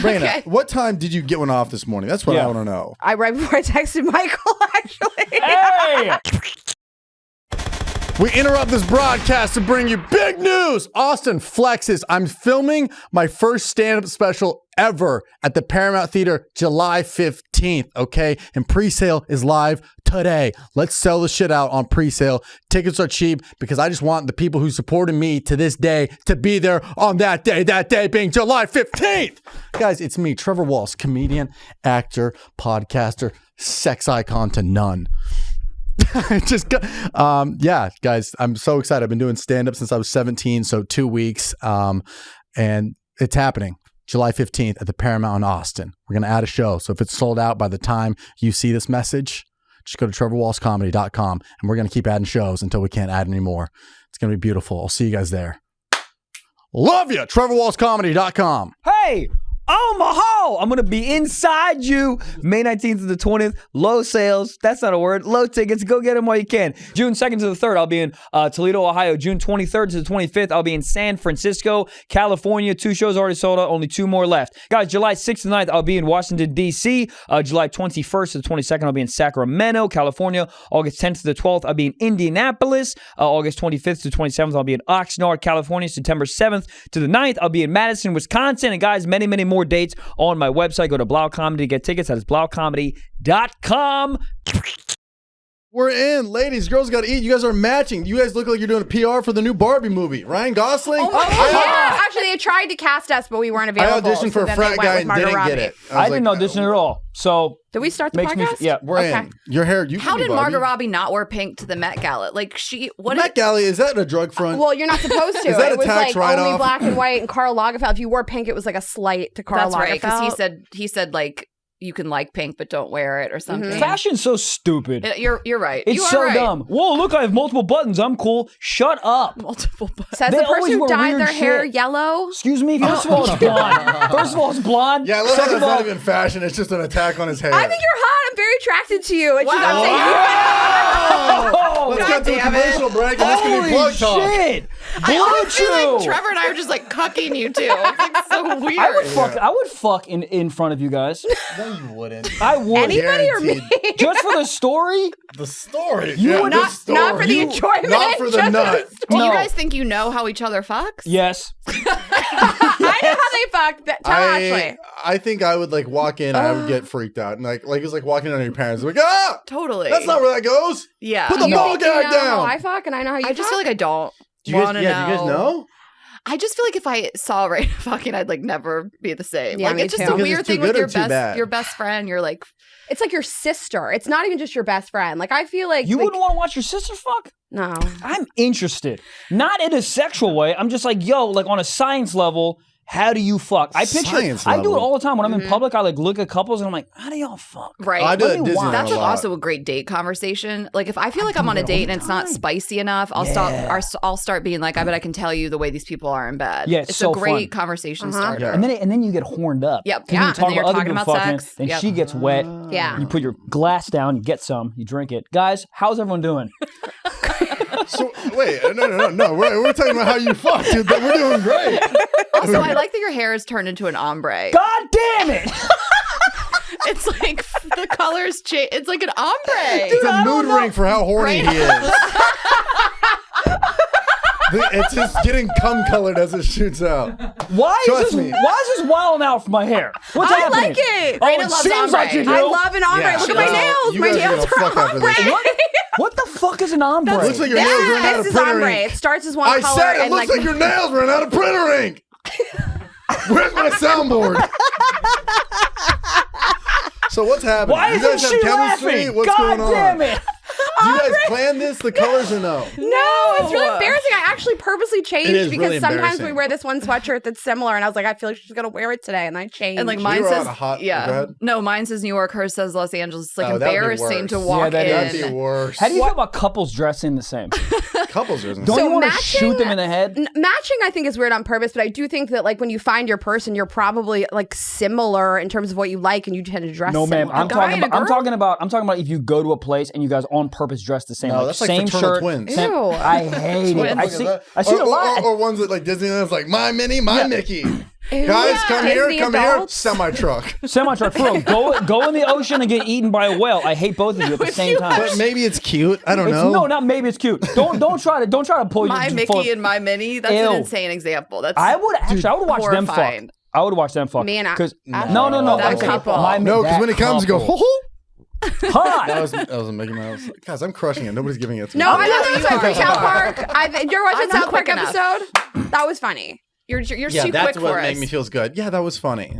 Rayna, what time did you get one off this morning? That's what I want to know. Right before I texted Michael, actually. Hey! We interrupt this broadcast to bring you big news. Austin flexes. I'm filming my first stand-up special ever at the Paramount Theater July 15th, okay? And pre-sale is live today. Let's sell the shit out on pre-sale. Tickets are cheap because I just want the people who supported me to this day to be there on that day being July 15th. Guys, it's me, Trevor Walsh, comedian, actor, podcaster, sex icon to none. Yeah, guys, I'm so excited. I've been doing stand-up since I was 17, so 2 weeks, and it's happening July 15th at the Paramount in Austin. We're going to add a show, so if it's sold out by the time you see this message, just go to trevorwalshcomedy.com, and we're going to keep adding shows until we can't add any more. It's going to be beautiful. I'll see you guys there. Love you, trevorwalshcomedy.com. Hey! Omaha! I'm going to be inside you May 19th to the 20th. Low sales. That's not a word. Low tickets. Go get them while you can. June 2nd to the 3rd, I'll be in Toledo, Ohio. June 23rd to the 25th, I'll be in San Francisco, California. 2 shows already sold out. Only 2 more left. Guys, July 6th to 9th, I'll be in Washington, D.C. July 21st to the 22nd, I'll be in Sacramento, California. August 10th to the 12th, I'll be in Indianapolis. August 25th to 27th, I'll be in Oxnard, California. September 7th to the 9th, I'll be in Madison, Wisconsin. And guys, many, many more dates on my website. Go to Blau Comedy to get tickets. That is blaucomedy.com. We're in. Ladies, girls got to eat. You guys are matching. You guys look like you're doing a PR for the new Barbie movie. Ryan Gosling? Oh my God. Yeah. Actually, they tried to cast us, but we weren't available. I auditioned for a frat guy and didn't get it. I didn't audition at all. So did we start the podcast? Yeah, we're in. Your hair, you How can be did Margot Barbie. Robbie not wear pink to the Met Gala? Like Met Gala, is that a drug front? Well, you're not supposed to. Is that it a was tax like write-off? only black and white, and Karl Lagerfeld. If you wore pink, it was like a slight to Karl Lagerfeld. That's right, because he said like you can like pink but don't wear it or something. fashion's so stupid. You're right. It's you are so right. dumb. Whoa, look, I have multiple buttons. I'm cool. Shut up. Multiple buttons. Says They the always person who wear dyed weird their hair shit. yellow. Excuse me. First of all, it's blonde. First of all, it's blonde. Yeah, look, Second that's of all, not even fashion. It's just an attack on his hair. I think you're hot. I'm very attracted to you. It's just, I'm saying, oh, Let's get to the commercial break and this can be plug talk. shit. I always feel Blue like Chew. Trevor and I are just like cucking you two. It's like so weird. I would fuck in front of you guys. No, you wouldn't. I would. anybody or me? Just for the story? The story. You would the Not for the enjoyment. Not for the just nut. Do No. you guys think you know how each other fucks? Yes. I know how they fuck. Tell Ashley. I think I would like walk in and I would get freaked out. And like it's like walking in on your parents. Like, ah! Totally. That's not where that goes. Yeah. Put the You ball think you gag know how down. I fuck, and I know how you I just fuck? feel like I don't Do you guys, want to do you guys know? I just feel like if I saw Rayna fucking, I'd like never be the same. Yeah, like me it's just too. a Because weird it's too thing with good or too bad? your best friend. You're like, It's like your sister. It's not even just your best friend. Like, I feel like You wouldn't want to watch your sister fuck? No. I'm interested. Not in a sexual way. I'm just like, yo, like on a science level, how do you fuck? I picture Science I do it level. all the time when I'm in public. I like look at couples and I'm like, how do y'all fuck? right. I do Let it at me Disneyland watch. That's a lot. also a great date conversation. Like if I feel like I'm on a do that all date the and it's not time. spicy enough, I'll start being like, I bet I can tell you the way these people are in bed. Yeah, it's it's so a great fun. conversation Uh-huh. starter. Yeah. And then you get horned up. Yep. 'Cause Yeah, you and talk then you're about other talking people about fucking, sex. then Yep. she gets wet. Yeah. You put your glass down, you get some, you drink it. Guys, how's everyone doing? So wait, no. We're talking about how you fuck, dude. We're doing great. Also, I like that your hair has turned into an ombre. God damn it! It's like the colors change. It's like an ombre. It's a mood ring for how horny he is. It's just getting cum colored as it shoots out. Why Trust is me. this wilding out for my hair? What's I happening? like it. Oh, Rayna it loves seems ombre. like you do. I love an ombre. Yeah, Look she at my does. nails. You My guys are nails gonna are fuck after ombre. this. What the fuck is an ombre? Looks like your nails ran out of This is printer ombre. ink. It starts as one I color said it and looks like your nails ran out of printer ink. Where's my soundboard? So what's happening? Why you guys isn't have she chemistry? laughing? What's God going on? damn it! Do you guys plan this? The colors or no? No, it's really embarrassing. I actually purposely changed It is because really sometimes we embarrassing. wear this one sweatshirt that's similar, and I was like, I feel like she's gonna wear it today, and I changed. And like You mine were says, on a hot- go yeah, ahead. no, mine says New York. Hers says Los Angeles. It's like Oh, that would be embarrassing to worse. walk Yeah, in. That'd be worse. How do you feel about couples dressing the same? Couples are Don't you want to shoot them in the head? Matching, I think, is weird on purpose, but I do think that like when you find your person, you're probably like similar in terms of what you like, and you tend to dress. No, ma'am. similar. I'm talking girl? about if you go to a place and you guys on purpose dress the same. No, like that's like same fraternal shirt. twins. same- Ew. I hate it. Twins. I see that? I see a lot. Or ones that like Disneyland's like, my Minnie, my Mickey. Ew. Guys, come Disney here, adults? semi-truck. Semi-truck, for real. Go in the ocean and get eaten by a whale. I hate both of you at the same time. But maybe it's cute. I don't know. No, not maybe it's cute. Don't try to pull My Mickey and my Minnie. That's Ew. an insane example. That's I would watch them fuck. horrifying. I would watch them fuck. Me and because No, that okay, couple. No, because when it comes, you go, couple. ho Hot. That was a Mickey Mouse. Guys, I'm crushing it. Nobody's giving it to me. No, I know you that's my are. South Park. You're watching I'm not South Park quick enough. episode? That was funny. You're Yeah, too that's quick what for made us. me feels good. Yeah, that was funny.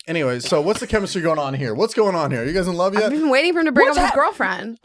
Anyway, so what's the chemistry going on here? What's going on here? You guys in love yet? I've been waiting for him to bring up his girlfriend.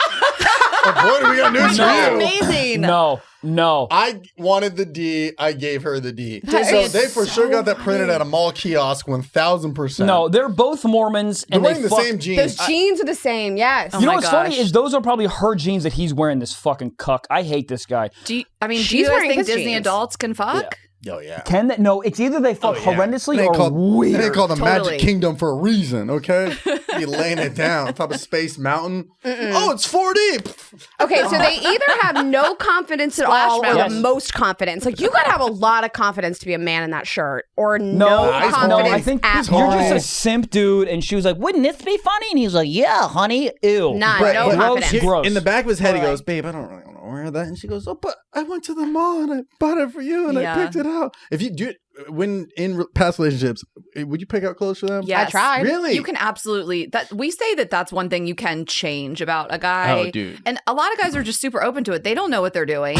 Oh boy, do we got news for That's you. amazing. No. I wanted the D. I gave her the D. That So is they for sure so got that printed funny. at a mall kiosk 1,000%. No, they're both Mormons They're and wearing they the fuck. same jeans. Those jeans are the same, yes. You know my what's funny gosh. is those are probably her jeans that he's wearing. This fucking cuck. I hate this guy. Do you guys She's wearing think his Disney jeans. adults can fuck? Oh yeah. Can that? No, it's either they fuck horrendously It ain't or called, weird. It ain't called the Totally. Magic Kingdom for a reason, okay? You laying it down on top of Space Mountain. Oh, it's 4D. Okay, so they either have no confidence at all or Yes. the most confidence. Like, you gotta have a lot of confidence to be a man in that shirt, or no confidence I think at you're all. just a simp dude. And she was like, "Wouldn't this be funny?" And he's like, "Yeah, honey, ew." None, But- no but confidence. gross. In the back of his head, he Totally. goes, "Babe, I don't really want to wear that." And she goes, "Oh, but I went to the mall and I bought it for you and I Yeah. picked it out." If you do it when in past relationships, would you pick out clothes for them? Yes. I tried. Really? You can absolutely. That we say that's one thing you can change about a guy. Oh, dude. And a lot of guys are just super open to it. They don't know what they're doing.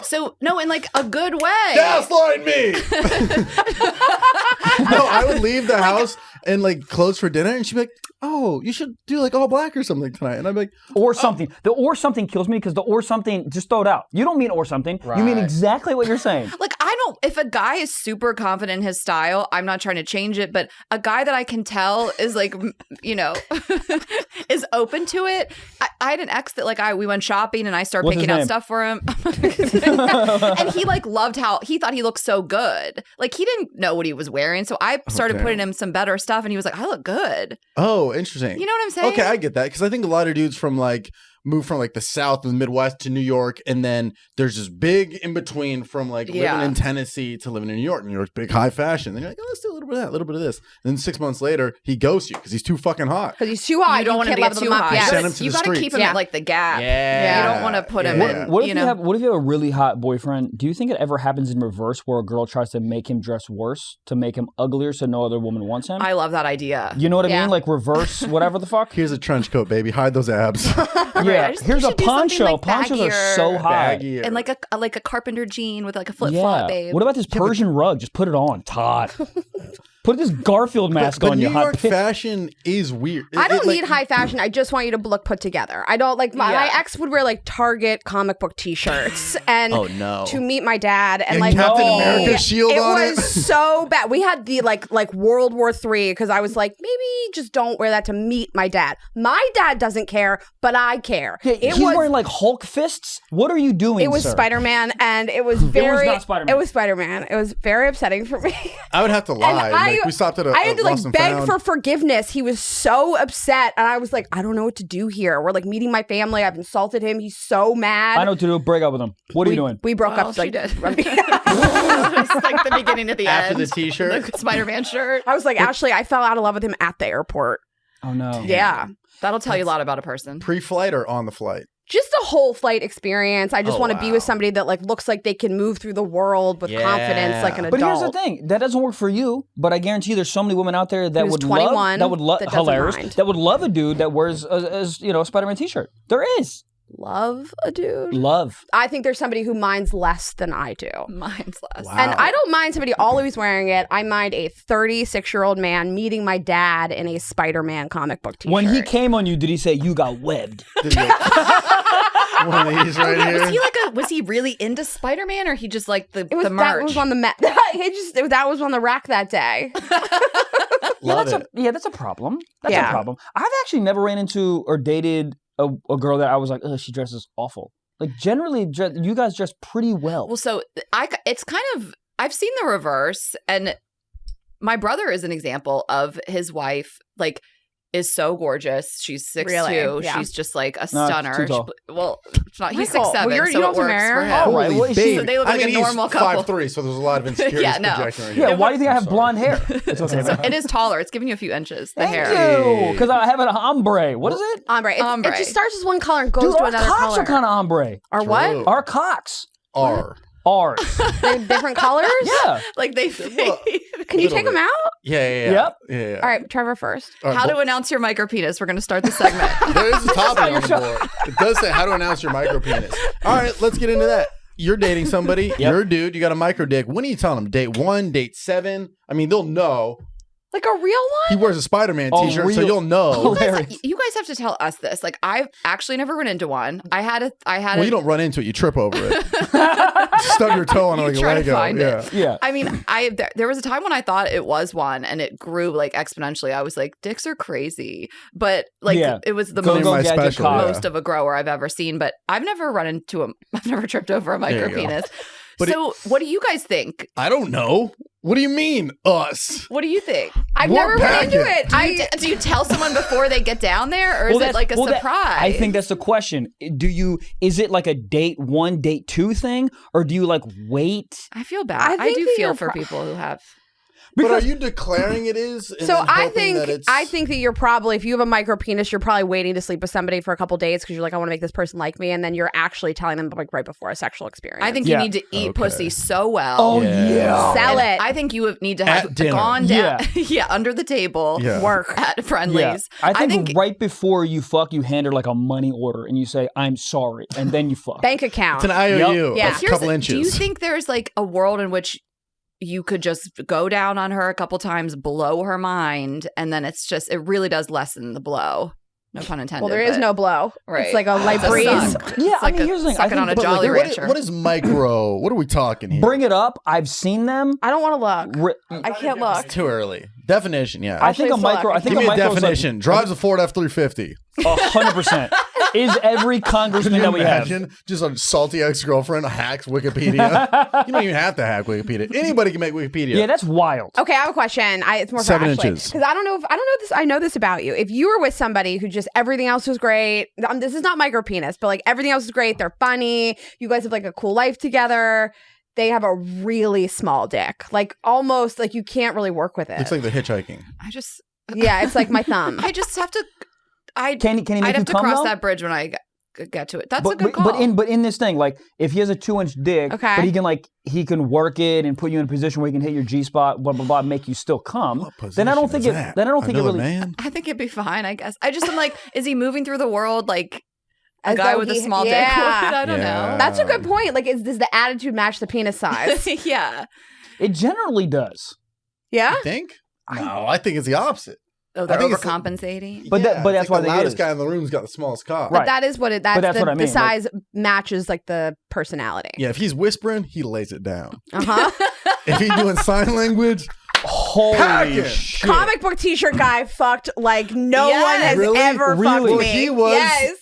So no, in like a good way. Gaslight me. No, I would leave the house and like clothes for dinner, and she'd be like, "Oh, you should do like all black or something tonight." And I'd be like, Or something. The or something kills me because the or something, just throw it out. You don't mean or something. You mean Right. exactly what you're saying. Like I don't. If a guy is super confident in his style, I'm not trying to change it. But a guy that I can tell is like, is open to it. I had an ex that like we went shopping and I started What's picking his out name? stuff for him, and he like loved how he thought he looked so good. Like he didn't know what he was wearing, so I started damn. putting him some better stuff, and he was like, "I look good." "Oh, interesting." You know what I'm saying? Okay, I get that because I think a lot of dudes from like move from like the South and the Midwest to New York, and then there's this big in between from like living Yeah. in Tennessee to living in New York. New York's big high fashion. Then you're like, "Oh, let's do a little bit of that, a little bit of this." And then 6 months later, he ghosts you because he's too fucking hot. Because he's too hot. You don't want him can't to get level too him up high. yet. Send him to You the got to streets. keep him Yeah. at like the gap. Yeah. You don't want to put him Yeah. in. What if you you know? have a really hot boyfriend? Do you think it ever happens in reverse where a girl tries to make him dress worse to make him uglier so no other woman wants him? I love that idea. You know what I Yeah. mean? Like reverse, whatever the fuck. Here's a trench coat, baby. Hide those abs. Yeah. I just think Here's you a should do something, poncho. like, Ponchos are baggier. so high. Baggier. And like a carpenter jean with like a flip Yeah. flop, babe. What about this Persian rug? Just put it on, Todd. Put this Garfield mask but on, you New hot York bitch. fashion is weird. I don't like, need high fashion. I just want you to look put together. I don't like my Yeah. ex would wear like Target comic book T-shirts and Oh, no. to meet my dad and And like Captain we- America shield it on it. was so bad. We had the like World War III because I was like maybe just don't wear that to meet my dad. My dad doesn't care, but I care. He's wearing like Hulk fists. What are you doing? It was sir? Spider-Man, and it was very. not Spider-Man. It was Spider-Man. It was very upsetting for me. I would have to lie. And Like, we stopped at a I had to Lost like and beg Found. for forgiveness. He was so upset, and I was like, I don't know what to do here. We're like meeting my family. I've insulted him. He's so mad. I know what to do. Break up with him. What are you doing? We broke Well, up. she Like, did. It's like the beginning to the After end. the t-shirt? The Spider-Man shirt. I was like, Ashley, I fell out of love with him at the airport. Oh no. Yeah. That'll tell you a lot about a person. Pre-flight or on the flight? Just a whole flight experience. I just Oh, want to be wow. with somebody that like looks like they can move through the world with confidence like an But adult. here's the thing, that doesn't work for you. But I guarantee you, there's so many women out there that Who's would 21 love, that would love, that doesn't hilarious, mind. that would love a dude that wears a Spider-Man T-shirt. There is Love a dude. love. I think there's somebody who minds less than I do. Mine's less. Wow. And I don't mind somebody always wearing it. I mind a 36-year-old man meeting my dad in a Spider-Man comic book T-shirt. When he came on you, did he say you got webbed? Did you- One of these right here. Was he really into Spider-Man, or he just like the that merch? was on the that was on the rack that day. Love it. That's a problem. That's Yeah. a problem. I've actually never ran into or dated a girl that I was like, ugh, she dresses awful. Like generally, you guys dress pretty well. Well, so it's kind of, I've seen the reverse, and my brother is an example of his wife. Like, is so gorgeous. She's 6'2". Really? Yeah. She's just like a No, stunner. too tall. Well, it's not. He's Michael, 6'7", well, so you it don't have to works marry for her. him. Oh, right. Well, So they look like a normal couple. 5'3", so there's a lot of insecurities Yeah, no. projecting right Yeah, here. why do you think I have sorry. blonde hair? It's okay, man. It is taller. It's giving you a few inches. The Thank hair. you, because I have an ombre. What is it? Ombre. Ombre. It just starts as one color and goes Dude, to our another cocks color. are kind of ombre. Or what? True. Our cocks. R. Ours. They're different colors? Yeah. Like they fade. Can you take them out? Yeah. Yep. Yeah. All right, Trevor first. All right, How to announce your micropenis. We're going to start the segment. There is a topic on the board. It does say how to announce your micropenis. All right, let's get into that. You're dating somebody. You're a dude. You got a micro dick. When are you telling them? Date 1, date 7? I mean, they'll know. Like a real He one? wears a Spider-Man A t-shirt, so real- you'll know. Hilarious. You guys have to tell us this. Like, I've actually never run into one. I had Well, you don't run into it. You trip over it. Stub your toe on it You like a try to Lego. find Yeah. it. Yeah. I mean, there was a time when I thought it was one, and it grew like exponentially. I was like, dicks are crazy, but like Yeah. it was the Go, Name go, my gadget special, cock. yeah. most of a grower I've ever seen. But I've never run into a. I've never tripped over a There you go. micropenis. But So, what do you guys think? I don't know. What do you mean, us? What do you think? I've What never run into packet? it. Do you tell someone before they get down there, or is it like a surprise? I think that's the question. Is it like a date 1, date 2 thing? Or do you like wait? I feel bad. I I think do that feel you're for people who have. But are you declaring it is? and So then I hoping that think it's- that you're probably, if you have a micro penis, you're probably waiting to sleep with somebody for a couple days because you're like, I want to make this person like me, and then you're actually telling them like right before a sexual experience. I think Yeah. you need to eat Okay. pussy so well. Oh, Yeah. yeah. Sell And it. I think you need to At have dinner. gone down, Yeah. under the table, Yeah. work. at Friendlies. Yeah. I think right before you fuck, you hand her like a money order and you say, I'm sorry. And then you fuck. Bank account. It's an IOU. Yeah. That's a couple inches. Do you think there's like a world in which you could just go down on her a couple times, blow her mind, and then it's just, it really does lessen the blow. No pun intended. Well, there is but- no blow. Right. It's like a light It's a breeze. suck. Yeah, It's like I mean, here's the thing. I sucking think on a But, Jolly like, Rancher. what is micro? What are we talking here? Bring it up. I've seen them. I don't want to look. Ri- I can't look. It's too early. Definition, yeah. I think a Actually, so micro. I think Give me a a micro is definition. Drives a Ford F-350. like 100%. Is every congressman that we have. Imagine just a salty ex-girlfriend hacks Wikipedia. You don't even have to hack Wikipedia. Anybody can make Wikipedia. Yeah, that's wild. Okay, I have a question. It's more for 7 Ashley. inches. Because I don't know this. I know this about you. If you were with somebody who just everything else was great, this is not micro penis, but like everything else is great. They're funny. You guys have like a cool life together. They have a really small dick, like almost like you can't really work with it. Looks like they're hitchhiking. I just, Yeah, it's like my thumb. I just have to, Can he make I'd you have to come, cross though? that bridge when I get to it. That's a good call. But in this thing, like if he has a 2-inch dick, Okay. but he can work it and put you in a position where he can hit your G spot, blah blah blah, make you still come. What Then I don't position think is it. that? Then I don't think it Another really. man? I think it'd be fine, I guess. I just am like, is he moving through the world like a As guy though with a he- small dick would? yeah. I don't Yeah. That's a good point. Like, does the attitude match the penis size? know. Yeah. It generally does. Yeah. You think? No, I think it's the opposite. Oh, they're I think it's- overcompensating. But Yeah, but it's that's like why the they loudest is. guy in the room's got the smallest cock. Right. But that is what it. But that's the, what I mean, The size matches like the personality. Yeah, if he's whispering, he lays it down. Uh huh. If he's doing sign language, Holy Packing. shit! Comic book T-shirt guy fucked like no Yes. one has Really? ever Really? fucked Well, me. he was- Yes.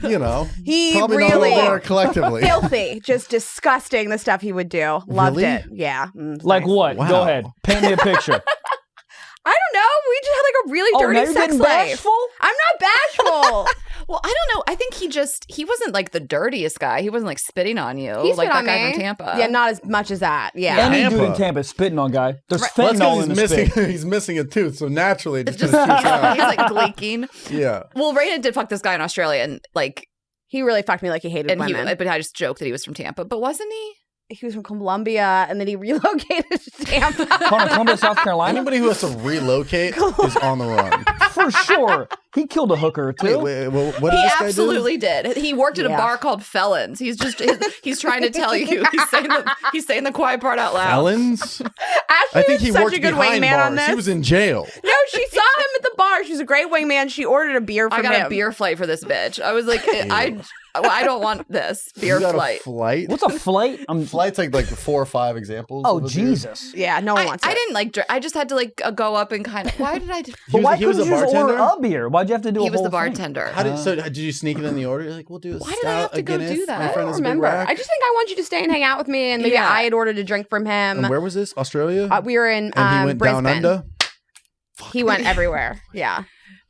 you know, He probably really not all there collectively. filthy, just disgusting. The stuff he would do. Loved Really? it. Yeah. It's Like nice. what? Wow. Go ahead. Paint me a picture. I don't know. We just had like a really Oh, dirty now you're sex getting life. bashful? I'm not bashful. Well, I don't know. I think he wasn't like the dirtiest guy. He wasn't like spitting on you. He like spit on that guy me. from Tampa. Yeah, not as much as that. Yeah. Any dude in Tampa. Tampa is spitting on guy. There's Right. Well, that's fentanyl 'cause in he's the missing. spit. He's missing a tooth, so naturally, It's just just shoots out. he's like leaking. Yeah. Well, Rayna did fuck this guy in Australia, and like, He really fucked me like he hated and women. but I just joked that he was from Tampa, but wasn't he? He was from Colombia, and then he relocated to Tampa. Hold on, Columbia, South Carolina? Anybody who has to relocate is on the run. For sure. He killed a hooker or two. Wait, what did He this guy absolutely did. He worked at a Yeah. bar called Felons. He's just he's trying to tell you. He's saying the quiet part out do? loud. Ellens? Ashley I think was he such worked a good behind wingman bars. on this. He was in jail. No, she saw him at the bar. She was a great wingman. She ordered a beer from I got him. a beer flight for this bitch. I was like, I don't want this beer You got flight. a flight? What's a flight? Flight's like 4 or 5 examples. Oh, of a beer. Jesus. Yeah, no one wants I it. didn't like. I just had to like go up and kind of. Why did I? But why he was couldn't a you just order bartender? a beer? Why'd you have to do He a was whole the thing? bartender. Did you sneak it in the order? You're like, we'll do a Why did I stout, have to a go Guinness. do that? My I friend don't is a big remember. rack. I just think I want you to stay and hang out with me, and maybe Yeah. I had ordered a drink from him. And where was this? Australia? We were in and he went Brisbane. down under? He went everywhere. Yeah.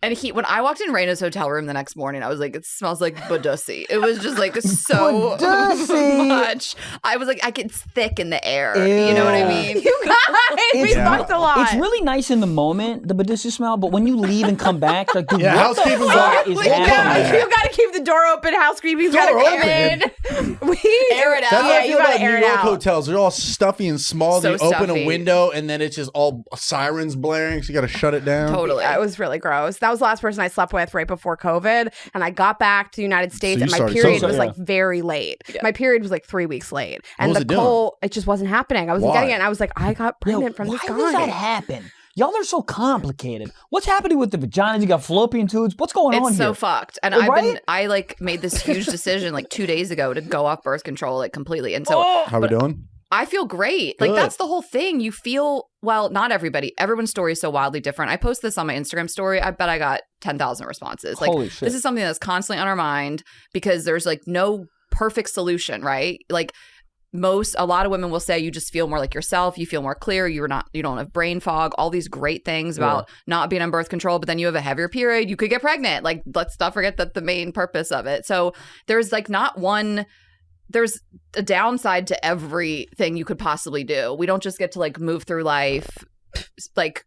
And when I walked in Rayna's hotel room the next morning, I was like, it smells like Badussi. It was just like so much. I was like, it's thick in the air. Ew. You know what I mean? You guys, we smoked a lot. It's really nice in the moment, the Badussi smell, but when you leave and come back, like, dude, what housekeeping's the fuck like, is You happening? got to keep the door open. Housekeeping's got to come in. We air it out. That's how I you feel gotta about air New it York out. hotels. They're all stuffy and small. So You open stuffy. a window and then it's just all sirens blaring, so you got to shut it down. Totally. Yeah, it was really gross. That was the last person I slept with right before COVID, and I got back to the United States, you and my started- period so- was yeah. like very late. Yeah. My period was like 3 weeks late, and was the it doing? cold, it just wasn't happening. I wasn't Why? getting it, and I was like, I got pregnant from this Why does that guy. happen? Y'all are so complicated. What's happening with the vaginas? You got fallopian tubes. What's going on It's here? so fucked. And Right? I like made this huge decision like 2 days ago to go off birth control like completely. And so How we doing? I feel great. Like Good. that's the whole thing. You feel, well, not everybody. Everyone's story is so wildly different. I post this on my Instagram story. I bet I got 10,000 responses. Like Holy shit. this is something that's constantly on our mind because there's like no perfect solution, right? Like a lot of women will say you just feel more like yourself, you feel more clear, you don't have brain fog, all these great things about not being on birth control, but then you have a heavier period, you could get pregnant. Like let's not forget that the main purpose of it. So there's like there's a downside to everything you could possibly do. We don't just get to like move through life like,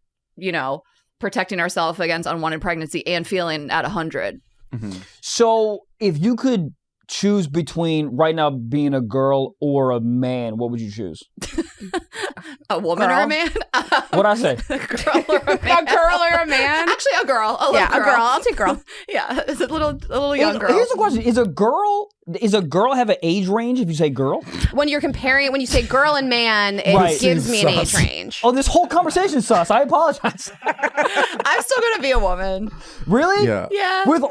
protecting ourselves against unwanted pregnancy and feeling at 100. So if you could choose between right now being a girl or a man, what would you choose? A woman or a man? What'd I say? A girl or a man? A girl or a man? Actually, a girl. A Yeah, a girl. I'll take girl. Yeah, it's a little young girl. Here's the question: Is a girl have an age range? If you say girl, When you're comparing, when you say girl and man, it Right. gives me an age Sus. range. oh, this whole conversation sus. I apologize. I'm still gonna be a woman. Really? Yeah. Yeah. With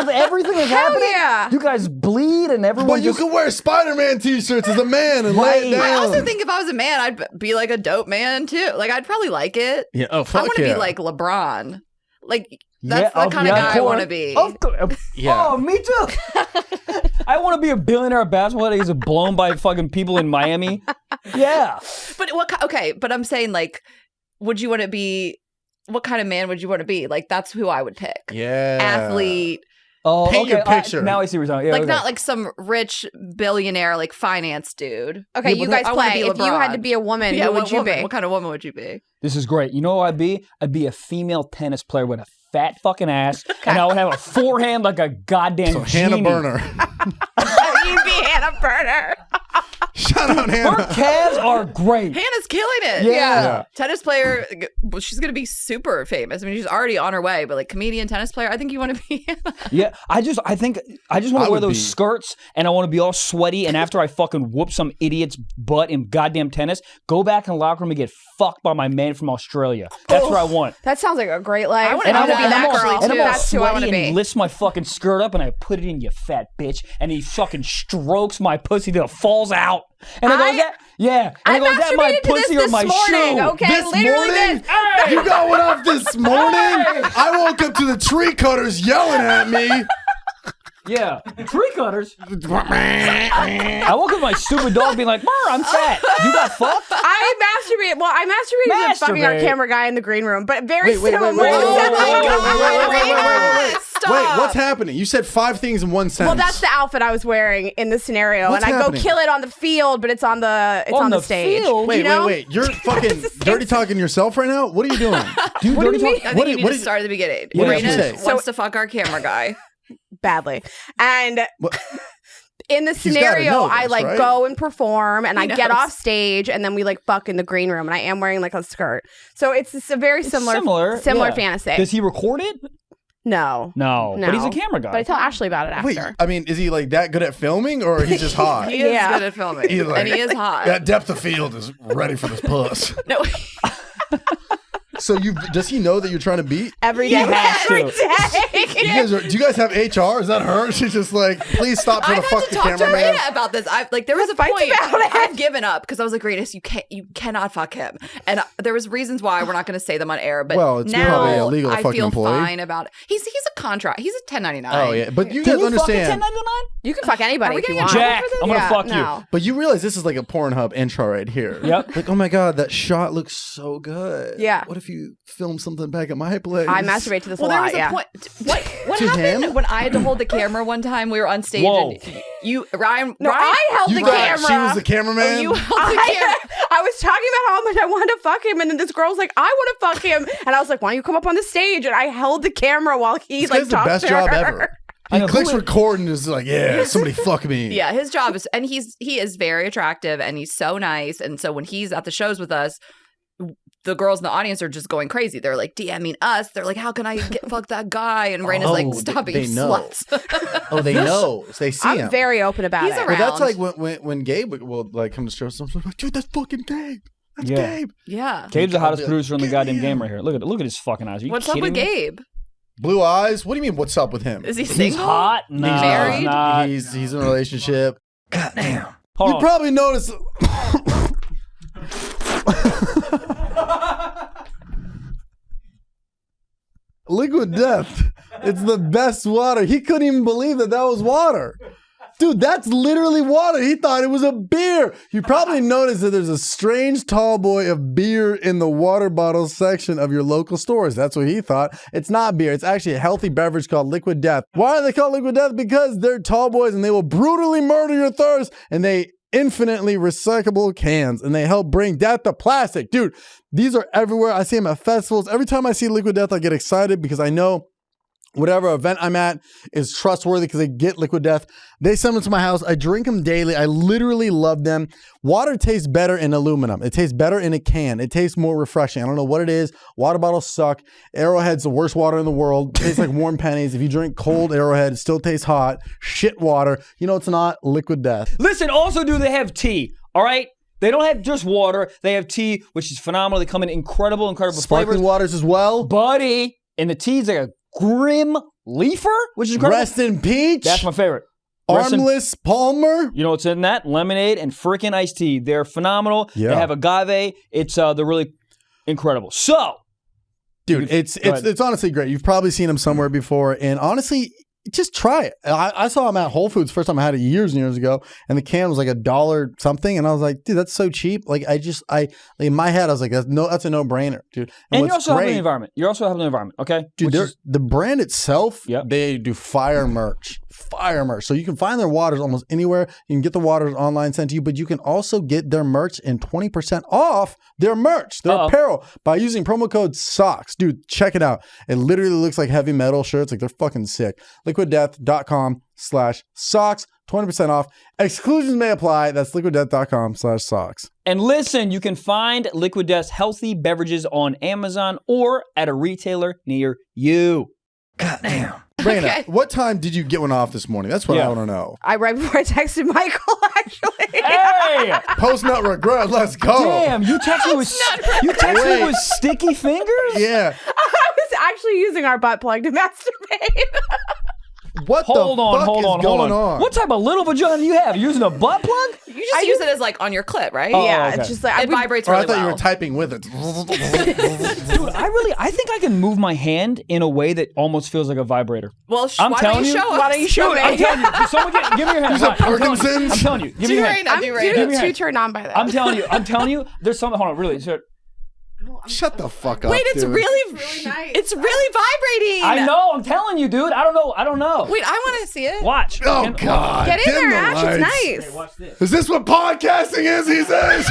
everything that's happening, yeah. you guys bleed and everyone But you just. can wear Spider-Man t-shirts as a man and lay it Right. down. I also think if I was a man, I'd be like a dope man too. Like I'd probably like it. Yeah. Oh, fuck I want to yeah. be like LeBron. Like that's the kind of guy I want to be. Of course. Yeah. Oh, me too. I want to be a billionaire basketball player who's blown by fucking people in Miami. Yeah. But but I'm saying like, would you want to be? What kind of man would you want to be? Like that's who I would pick. Yeah. Athlete. Oh, Paint okay. your picture. Now I see what you're talking. Yeah, Like okay. not like some rich billionaire like finance dude. Okay, Yeah, you but guys I wanna play. be If you had to LeBron. be a woman, Yeah, who would what you woman? be? What kind of woman would you be? This is great. You know what I'd be? I'd be a female tennis player with a fat fucking ass, and I would have a forehand like a goddamn So Hannah genie. Burner. You'd be Hannah Burner. Shout out Her Hannah. calves are great. Hannah's killing it. Yeah. Tennis player, she's going to be super famous. I mean, she's already on her way, but like comedian, tennis player, I think you want to be Hannah. Yeah, I just want to I wear would those be- skirts, and I want to be all sweaty. And after I fucking whoop some idiot's butt in goddamn tennis, go back in the locker room and get fucked by my man from Australia. That's what I want. That sounds like a great life. I wanna and I do want to be that that actually, girl. too. And I'm all That's who I want sweaty to and he be. lifts my fucking skirt up and I put it in, you fat bitch. And he fucking strokes my pussy till it falls out. And I go, yeah. And I go, is that my masturbated to pussy this or my morning, shoe? okay? This Literally morning? this. You got one off this morning? I woke up to the tree cutters yelling at me. Yeah. Tree cutters. I woke up with my stupid dog being like, Mur, I'm fat. You got fucked? I masturbated. Well, I masturbated to fucking our Masturbate. camera guy in the green room, but very Wait, similar. Stop. Wait, what's happening? You said 5 things in one sentence. Well, that's the outfit I was wearing in the scenario, What's and I happening? go kill it on the field, but it's on the on the stage. field? Wait, you know? wait. You're fucking dirty talking yourself right now? What are you doing? Dude, What do dirty you mean? talk- I think What you did- need what to did- start at the beginning. What did you Rayna say? wants to fuck our camera guy. Badly. And What? in the gotta scenario, know I this, like right? go and perform, and He I get knows. off stage, and then we like fuck in the green room, and I am wearing like a skirt. So it's just a very similar yeah. fantasy. Does he record it? No. No. But he's a camera guy. But I tell Ashley about it after. Wait, I mean, is he like that good at filming or he's just hot? He is Yeah. good at filming. He's like, and he is hot. That depth of field is ready for this puss. No, So does he know that you're trying to beat? Every day. has Every to. day. Do you guys have HR? Is that her? She's just like, please stop trying I've to had fuck to the talk to cameraman. Rayna about this. There was a fights point about it. I've given up because I was like, Rayna, you cannot fuck him, and there was reasons why we're not going to say them on air. But Well, it's now probably illegal to I fucking feel employee. fine about it. He's a contract. He's a 1099. Oh yeah, but you Can guys you fuck a understand. 1099? You can fuck anybody Are we if you getting want. in Jack, I'm gonna Yeah, fuck you. no. But you realize this is like a Pornhub intro right here. Yep. Like, oh my god, that shot looks so good. Yeah. What if you you film something back at my place? I masturbate to this Well, a there lot. was a Yeah. point. What To happened him? when I had to hold the camera one time? We were on stage. Whoa. And Ryan. No, Ryan, I held You the thought camera. she was the cameraman? you held the camera. I was talking about how much I wanted to fuck him, and then this girl's like, "I want to fuck him," and I was like, "Why don't you come up on the stage?" And I held the camera while he This like guy's the talked best to job her. ever. I He know, clicks who- record and is like, yeah, somebody fuck me. Yeah, his job is, and he is very attractive, and he's so nice. And so when he's at the shows with us, the girls in the audience are just going crazy. They're like DMing us. They're like, "How can I fuck that guy?" And Rayna's like, "Stop it, they you know. sluts." Oh, they know. They see I'm him. very open about He's it. around. But that's like when Gabe will like come to shows. I'm like, dude, that's fucking Gabe. That's Yeah. Gabe. Yeah. Gabe's the hottest Get producer in the him. goddamn game right here. Look at his fucking eyes. Are you What's up kidding with me? Gabe? Blue eyes. What do you mean? What's up with him? Is he He's single? hot. No, He's married? he's not. He's in a relationship. Goddamn. You probably noticed. Liquid Death. It's the best water. He couldn't even believe that was water. Dude, that's literally water. He thought it was a beer. You probably noticed that there's a strange tall boy of beer in the water bottle section of your local stores. That's what he thought. It's not beer. It's actually a healthy beverage called Liquid Death. Why are they called Liquid Death? Because they're tall boys and they will brutally murder your thirst, and they infinitely recyclable cans, and they help bring death to plastic. Dude, these are everywhere. I see them at festivals. Every time I see Liquid Death, I get excited because I know whatever event I'm at is trustworthy because they get Liquid Death. They send them to my house. I drink them daily. I literally love them. Water tastes better in aluminum. It tastes better in a can. It tastes more refreshing. I don't know what it is. Water bottles suck. Arrowhead's the worst water in the world. It tastes like warm pennies. If you drink cold Arrowhead, it still tastes hot. Shit water. You know it's not Liquid Death. Listen, also do they have tea, all right? They don't have just water. They have tea, which is phenomenal. They come in incredible Sparkling flavors. waters as well. Buddy, and the tea's like a Grim Leafer, which is incredible. Rest in Peach. That's my favorite. Rest in- Armless Palmer. You know what's in that? Lemonade and freaking iced tea. They're phenomenal. Yeah. They have agave. They're really incredible. So, Dude, it's honestly great. You've probably seen them somewhere before, and honestly, just try it. I saw them at Whole Foods first time I had it years and years ago, and the can was like $1 something, and I was like, dude, that's so cheap. Like in my head, I was like, that's a no brainer, dude. and what's you're also helping great- the environment. You're also helping the environment, okay? Dude, the brand itself, Yep. they do fire merch. So you can find their waters almost anywhere. You can get the waters online sent to you, but you can also get their merch and 20% off their merch, their apparel, by using promo code SOCKS. Dude, check it out. It literally looks like heavy metal shirts. Like, they're fucking sick. liquiddeath.com/socks. 20% off. Exclusions may apply. That's liquiddeath.com/socks. And listen, you can find Liquid Death's healthy beverages on Amazon or at a retailer near you. Goddamn. Rayna, what time did you get one off this morning? That's what I want to know. Right before I texted Michael, actually. Hey! Post nut regret. Let's go. Damn, you texted me with sticky fingers? Yeah. I was actually using our butt plug to masturbate. What Hold the on, fuck hold is on, going hold on. on? What type of little vagina do you have? You using a butt plug? You just use it as like on your clit, right? Oh, Yeah, okay. it's just like It vibrates Or really I thought well. you were typing with it. Dude, I think I can move my hand in a way that almost feels like a vibrator. Well, I'm why telling don't you you. show us? Why don't you show Dude, me? I'm telling you. Someone give me your hand. Is that I'm telling you. Parkinson's? I'm telling you. Give me Do your hand. Rayna, I'm do too, Rayna. me a too hand. turned on by that. I'm telling you. There's something. Hold on, really. Sir. Shut the fuck up. Wait, it's dude. really nice. It's really vibrating. I know. I'm telling you, dude. I don't know. Wait, I want to see it. Watch. Oh, God. Get in Dim there, the Ash. lights. It's nice. Watch this. Is this what podcasting is? He says.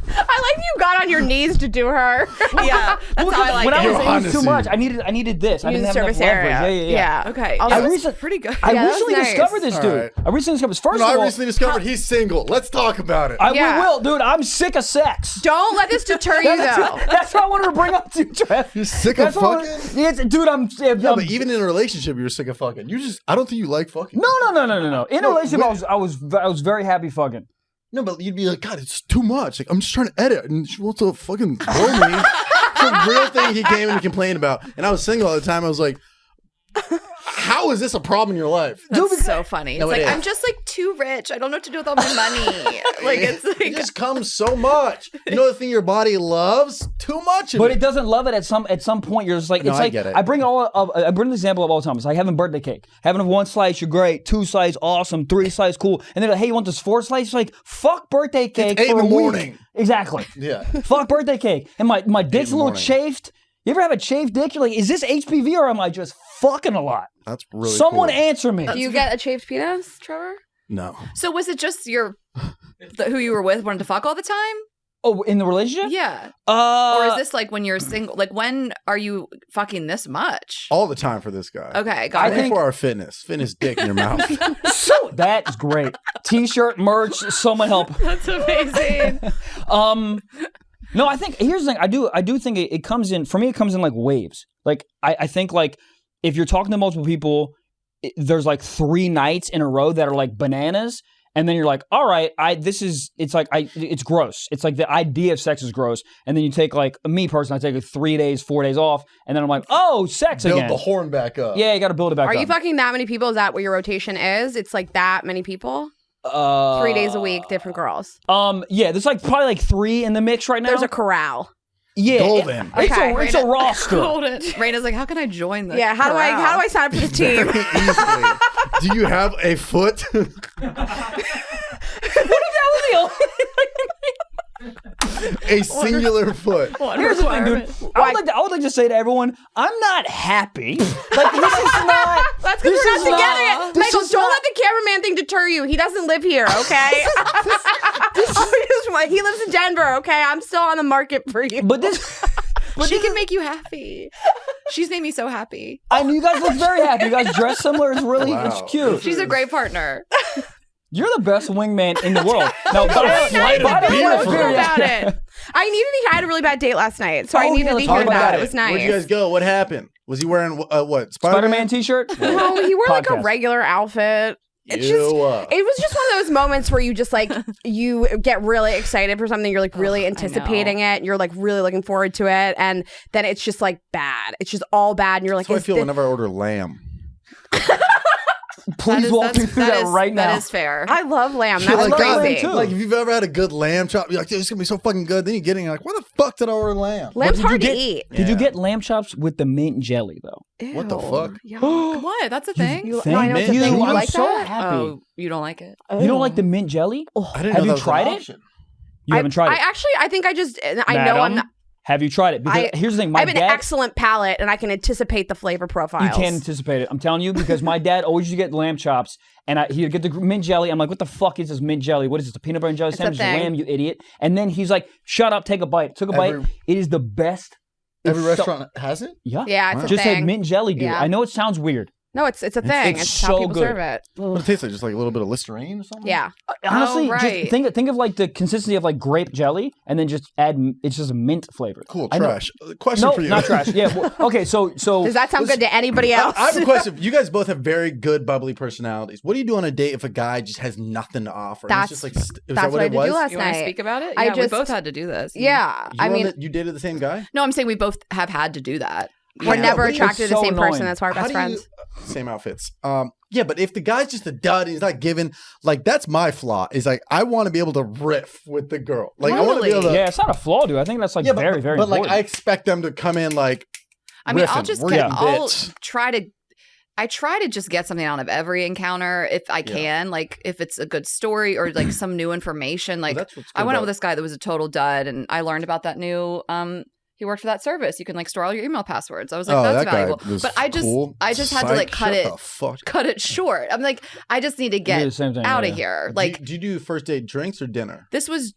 I like you got on your knees to do her. Yeah, that's how I like when it. I was You're in on too the much, scene. I needed this. I Use didn't the have enough service leverage. area. Yeah. Okay. Also, I That's recently- pretty good. I Yeah, that was recently nice. discovered this, All dude. right. I recently discovered. First No, of I all, recently discovered he's single. Let's talk about it. Yeah. we will, dude. I'm sick of sex. Don't let this deter you, though. That's what I wanted to bring up to you, Trev. You're sick of That's what fucking? Yes, dude. Yeah, but even in a relationship, you're sick of fucking. I don't think you like fucking. No. In a relationship, I was very happy fucking. No, but you'd be like, God, it's too much. Like, I'm just trying to edit, and she wants to fucking blow me. It's a real thing he came in to complain about. And I was single all the time. I was like, how is this a problem in your life? That's so funny. No, It's it like, is. I'm just like too rich. I don't know what to do with all my money. Like, it's It like, just comes so much. You know the thing your body loves? Too much of But it. it doesn't love it at some point. You're just like, No, it's I like get it. I bring the example of all the time. It's like having birthday cake. Having 1 slice, you're great. 2 slice, awesome. 3 slice, cool. And then like, hey, you want this 4 slice? It's like, fuck birthday cake. It's 8 for in a the week. morning. Exactly. Yeah. Fuck birthday cake. And my dick's a little morning. chafed. You ever have a chafed dick? You're like, is this HPV or am I just fucking a lot? That's really Someone cool. answer me. Do you get a chafed penis, Trevor? No. so was it just who you were with wanted to fuck all the time? Oh, in the relationship? Yeah. Or Or is this like when you're single? Like, when are you fucking this much? All the time for this guy. Okay, got it. 24 hour fitness. Fitness dick in your mouth. so that is great. T-shirt, merch, someone help. That's amazing. No, I think here's the thing. I do think it comes in, for me, it comes in like waves. Like I think like if you're talking to multiple people, there's like 3 nights in a row that are like bananas. And then you're like, all right, it's gross. It's like the idea of sex is gross. And then you take like, me personally, I take like 3 days, 4 days off. And then I'm like, oh, sex Build again. the horn back up. Yeah, you got to build it back Are up. you fucking that many people? Is that what your rotation is? It's like that many people? 3 days a week, different girls. Yeah, there's like probably like 3 in the mix right now. There's a corral. yeah, Golden. It's a roster. Golden. Raina's like, how can I join this? Yeah, how do I sign up for this team? Very easily. Do you have a foot? A singular foot. Here's the thing, dude. I would like to say to everyone, I'm not happy. Like, this is not. That's because we're not together yet. this Michael, is don't not- let the cameraman thing deter you. He doesn't live here, okay? He lives in Denver, okay? I'm still on the market for you. But this. She can make you happy. She's made me so happy. I mean, you guys look very happy. You guys dress similar. It's really, Wow. it's cute. She's a great partner. You're the best wingman in the world. Now, flight of beer I for feel her. about it. I had a really bad date last night, so I Oh, needed yeah, to let's hear talk about that. it. It was nice. Where'd you guys go? What happened? Was he wearing what? Spider-Man t-shirt? No, he wore like a Podcast. regular outfit. It Ew. was just one of those moments where you just like you get really excited for something, you're like really anticipating it, you're like really looking forward to it, and then it's just like bad. It's just all bad, and you're like, That's how I is feel thi- whenever I order lamb. Please walk me through that right now. That is fair. I love lamb. Shit, That's like, God, crazy. too. like if you've ever had a good lamb chop, you're like, dude, it's gonna be so fucking good. Then you get it and you're like, why the fuck did I order lamb? Lamb's did you hard to get- eat. Did you Yeah. get lamb chops with the mint jelly, though? What the Ew. fuck? Yuck. What? That's a thing? You, Thank no, I know it's a you. thing. You I'm like so that? happy. Oh, you don't like it? You don't like the mint jelly? I didn't Have know you that was tried an it? option. You haven't tried it. I think I know I'm Madam, not. Have you tried it? Because here's the thing. I My have an dad. excellent palate, and I can anticipate the flavor profiles. You can anticipate it. I'm telling you, because my dad always used to get lamb chops, and he'd get the mint jelly. I'm like, what the fuck is this mint jelly? What is this, a peanut butter and jelly It's a sandwich? It's thing. lamb, you idiot. And then he's like, shut up, take a bite. Took a bite. It is the best. Every It's so- restaurant has it? Yeah. Yeah, it's a Just thing. said mint jelly, dude. Yeah. I know it sounds weird. No, it's a thing. it's It's how so people good. serve it. What it tastes like? Just like a little bit of Listerine or something? Yeah. Honestly, right. just think of like the consistency of like grape jelly, and then just add. It's just a mint flavor. Cool. I know- Trash. Question No, for you. not trash. Yeah. well, okay. So Does that sound good to anybody else? I have a question. You guys both have very good bubbly personalities. What do you do on a date if a guy just has nothing to offer? And it's That's- just like, is that's that what I it did was? do last You want to night. speak about it? I Yeah, we just- both had to do this. Yeah. You I were on mean, you dated the same guy? No, I'm saying we both have had to do that. we're Yeah, never but attracted to the so same annoying. person. That's why we're best How do you- friends. Same outfits. Yeah, but if the guy's just a dud and he's not giving, like that's my flaw. Is like I want to be able to riff with the girl. Like I want to be able to. yeah, it's not a flaw, dude. I think that's like Yeah, very, very but like important. I expect them to come in like. I mean, I'll riffing. just We're get, getting I'll bits. try to. I try to just get something out of every encounter if I can. Like if it's a good story or like some new information. Like that's what's I good went out about- with this guy that was a total dud, and I learned about that new. He worked for that service. You can like store all your email passwords. I was like, Oh, that's that guy valuable. was But I just cool. had to like Psych, cut it short. I'm like, I just need to We do get the same thing, out yeah. of here. Do Like you do first date drinks or dinner? this was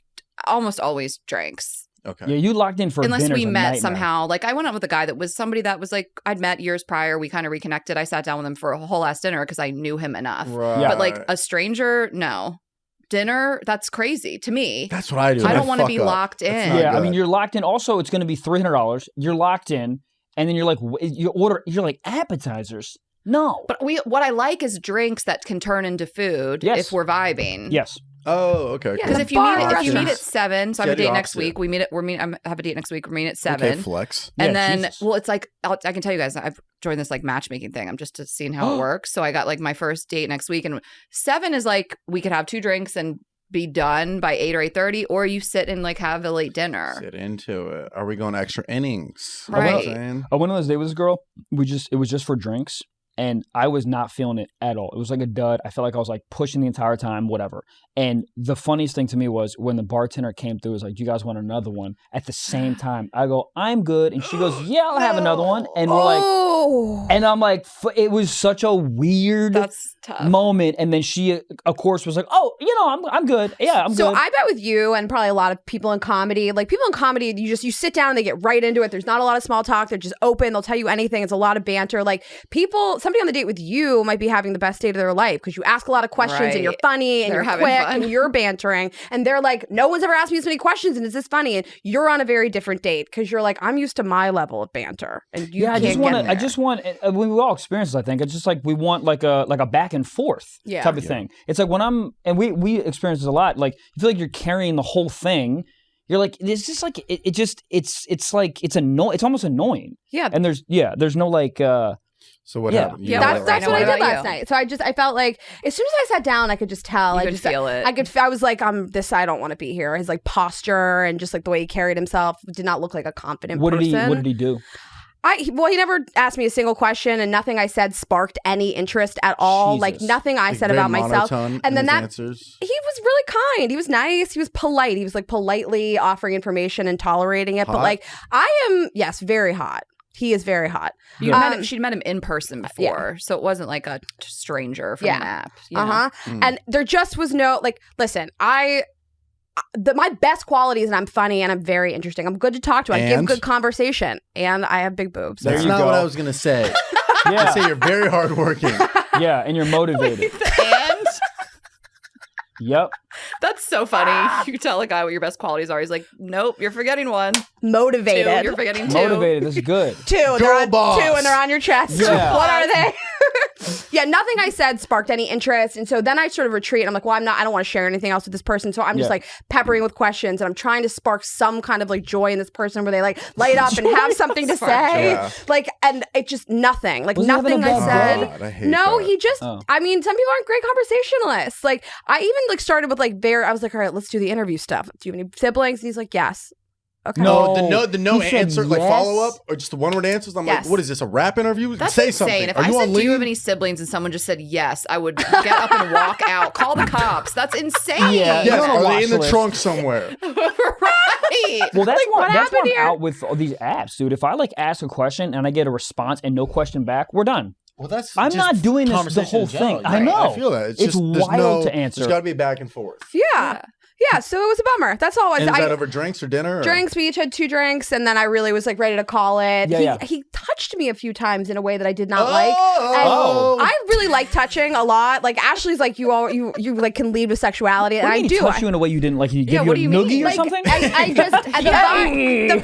almost always drinks. Okay. yeah, you locked in for Unless dinner's we a met nightmare. somehow. Like I went out with a guy that was somebody that was like I'd met years prior. We kind of reconnected. I sat down with him for a whole ass dinner because I knew him enough. Right. Yeah. But like a stranger, no. Dinner, that's crazy to me. That's what I do. I when don't want to fuck be up. locked That's in. not Yeah, I good. mean, you're locked in. Also, it's going to be $300. You're locked in, and then you're like, you're like appetizers. No. But what I like is drinks that can turn into food Yes. if we're vibing. Yes. Oh, okay. Yeah, Because the if you bar meet restaurant. at 7, so I have Yeah, a date the next opposite. week. I have a date next week. We're meeting at 7. Okay, flex. And Yeah, then, Jesus. well, it's like, I can tell you guys, I've joined this like matchmaking thing. I'm just seeing how it works. So I got like my first date next week. And 7 is like, we could have 2 drinks and be done by 8 or 8:30, or you sit and like have a late dinner. Sit into it. Are we going extra innings? Right. You know what I'm saying? I went on this date with this girl. It was just for drinks. And I was not feeling it at all. It was like a dud. I felt like I was like pushing the entire time, whatever. And the funniest thing to me was when the bartender came through, was like, "Do you guys want another one?" At the same time, I go, "I'm good," and she goes, "Yeah, I'll have another one." And we're like, and I'm like, it was such a weird That's tough. moment. And then she, of course, was like, "Oh, I'm good. Yeah, I'm So good." I bet with you and probably a lot of people in comedy, like people in comedy, you sit down and they get right into it. There's not a lot of small talk. They're just open. They'll tell you anything. It's a lot of banter. Like somebody on the date with you might be having the best date of their life because you ask a lot of questions and Right. you're funny and They're you're having quick fun. and you're bantering. And they're like, no one's ever asked me this many questions and is this funny? And you're on a very different date because you're like, I'm used to my level of banter. And you I can't just want we all experience this, I think. It's just like we want like a back and forth Yeah. type of thing. It's like when we experience this a lot, like you feel like you're carrying the whole thing. You're like, it's just like it's like it's almost annoying. Yeah. And there's no like So what Yeah. happened? You Yeah, know That's what, what I What did about last you? night. So I felt like as soon as I sat down, I could just tell. You I could just feel it. I was like, I don't want to be here. His like posture and just like the way he carried himself did not look like a confident what person. did he do? He never asked me a single question, and nothing I said sparked any interest at all. Jesus. Like nothing I Like, said very about myself. monotone in And then his that answers. he was really kind. He was nice. He was polite. He was like politely offering information and tolerating it. But Hot? like very hot. He is very hot. She'd met him in person before, so it wasn't like a stranger from an app. You know? Uh-huh. And there just was no like. Listen, my best quality is that I'm funny and I'm very interesting. I'm good to talk to. I give And? good conversation, and I have big boobs. There That's you not go. what I was gonna say. I Yeah, say you're very hardworking. yeah, and you're motivated. And Yep. that's so funny. You tell a guy what your best qualities are. He's like, nope, you're forgetting one. 2, Motivated. you're forgetting 2. Motivated. That's good. Two. Girl boss. 2 and they're on your chest. Yeah. What are they? Yeah, nothing I said sparked any interest. And so then I sort of retreat. I'm like, well, I don't want to share anything else with this person. So I'm just Yeah. like peppering with questions and I'm trying to spark some kind of like joy in this person where they like light up and have something to say. Yeah. Like, and it just nothing. Like Was he having nothing a I bad said. day? God, I hate No, that. he just, Oh. I mean, some people aren't great conversationalists. Like, I even like started with like I was like, all right, let's do the interview stuff. Do you have any siblings? And he's like, yes. Okay. No. The no He said answer, like yes? follow up, or just the one word answers. I'm Yes. like, what is this? A rap interview? That's Say insane. something. If Are I you said, on do you have leave? any siblings and someone just said yes, I would get up and walk out. Call the cops. That's insane. Yeah. Yes. You're on a Are watch they in the list. trunk somewhere? Right. Well, that's what that's happened what I'm here? out with all these apps, dude. If I like ask a question and I get a response and no question back, we're done. Well, that's. I'm just not doing this the conversation whole in general. thing. I Right. know. I feel that. It's It's just there's wild to answer. There's got to be back and forth. Yeah. Yeah. So it was a bummer. That's all. And is that over drinks or dinner? Or? Drinks. We each had 2 drinks, and then I really was like ready to call it. Yeah, He touched me a few times in a way that I did not Oh, like. oh. And I really like touching a lot. Like Ashley's like you like can lead with sexuality, and What do I you mean do. he touched you in a way you didn't like? He give you what a do you noogie mean? or Like, something? I just the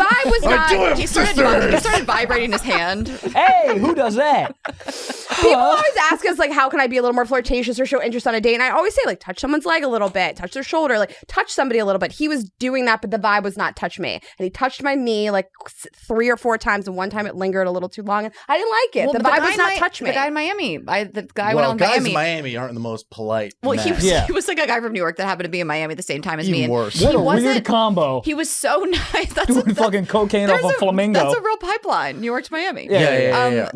vibe was not. do it, He sisters. started vibrating his hand. Hey, who does that? People always ask us like, how can I be a little more flirtatious or show interest on a date? And I always say like, touch someone's leg a little bit, touch their shoulder, like touch somebody a little bit. He was doing that, but the vibe was not touch me. And he touched my knee like 3 or 4 times, and one time it lingered a little too long. And I didn't like it. Well, the vibe was not touch me. The guy in Miami. The guy Well, went on guys Miami. in Miami aren't the most polite. Well, he men. was, Yeah. he was like a guy from New York that happened to be in Miami at the same time as me. Even And worse. What he a weird wasn't- combo. He was so nice. That's Doing fucking cocaine off there's a flamingo. That's a real pipeline. New York to Miami. Yeah.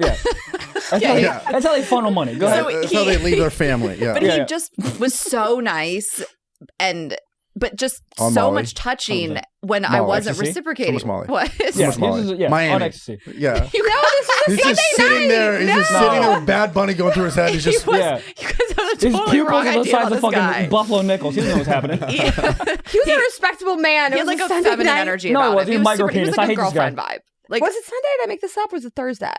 Yeah. That's how they funnel money. Go So ahead. That's how they leave their family. Yeah. But Yeah. he just was so nice but just On so Molly. much touching What when I Molly. wasn't Ecstasy? reciprocating. So much Molly. What? Yeah, much Molly. this is- yeah, Miami. on ecstasy. Yeah. No, this is a He's Sunday just sitting night. there. He's just No. sitting there with Bad Bunny going through his head. He's just. He was, Yeah. You guys have a His totally pupils wrong are the idea size about of this fucking guy. Buffalo nickels. He doesn't know what's happening. He was a respectable man. He It had was like a Sunday feminine night. energy No, it about wasn't. him. He was He was micropenis. like I a hate this guy. girlfriend vibe. Like Was it Sunday? Did I make this up? Or was it Thursday?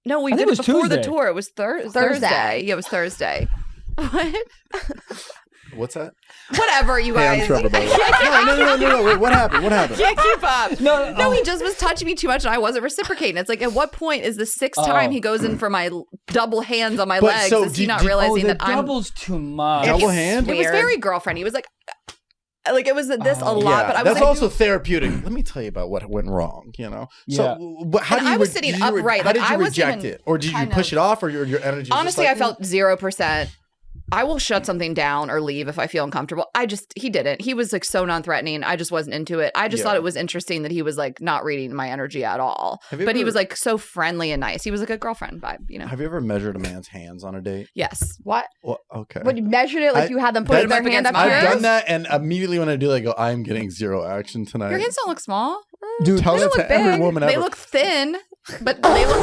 no, we I did think it it was before the Tuesday. tour. It was Thursday. Thursday. Yeah, it was Thursday. What? What's that? Whatever, you Hey, guys. I'm Trevor. By the way. No. Wait, what happened? What happened? Can't keep up. No, he just was touching me too much, and I wasn't reciprocating. It's like, at what point is the 6th time he goes in for my double hands on my But legs? so Is he did- not did- realizing the that I'm double's too much. Double hand? It was Weird. very girlfriend. He was like, Like it was this a lot, but I was that's like, also therapeutic. Let me tell you about what went wrong. So, how do you? I was sitting upright. How did you I reject it, or did you push it off, or your energy? Honestly, I felt 0%. I will shut something down or leave if I feel uncomfortable. He didn't. He was like so non-threatening. I just wasn't into it. I just thought it was interesting that he was like not reading my energy at all. But he was like so friendly and nice. He was like a girlfriend vibe, you know. Have you ever measured a man's hands on a date? Yes. What? Well, okay. When you measured it, like you had them put their hand up I've yours? I've done that, and immediately when I do that, I go, I'm getting zero action tonight. Your hands don't look small. Dude, tell that to every woman ever. They look thin, but they look.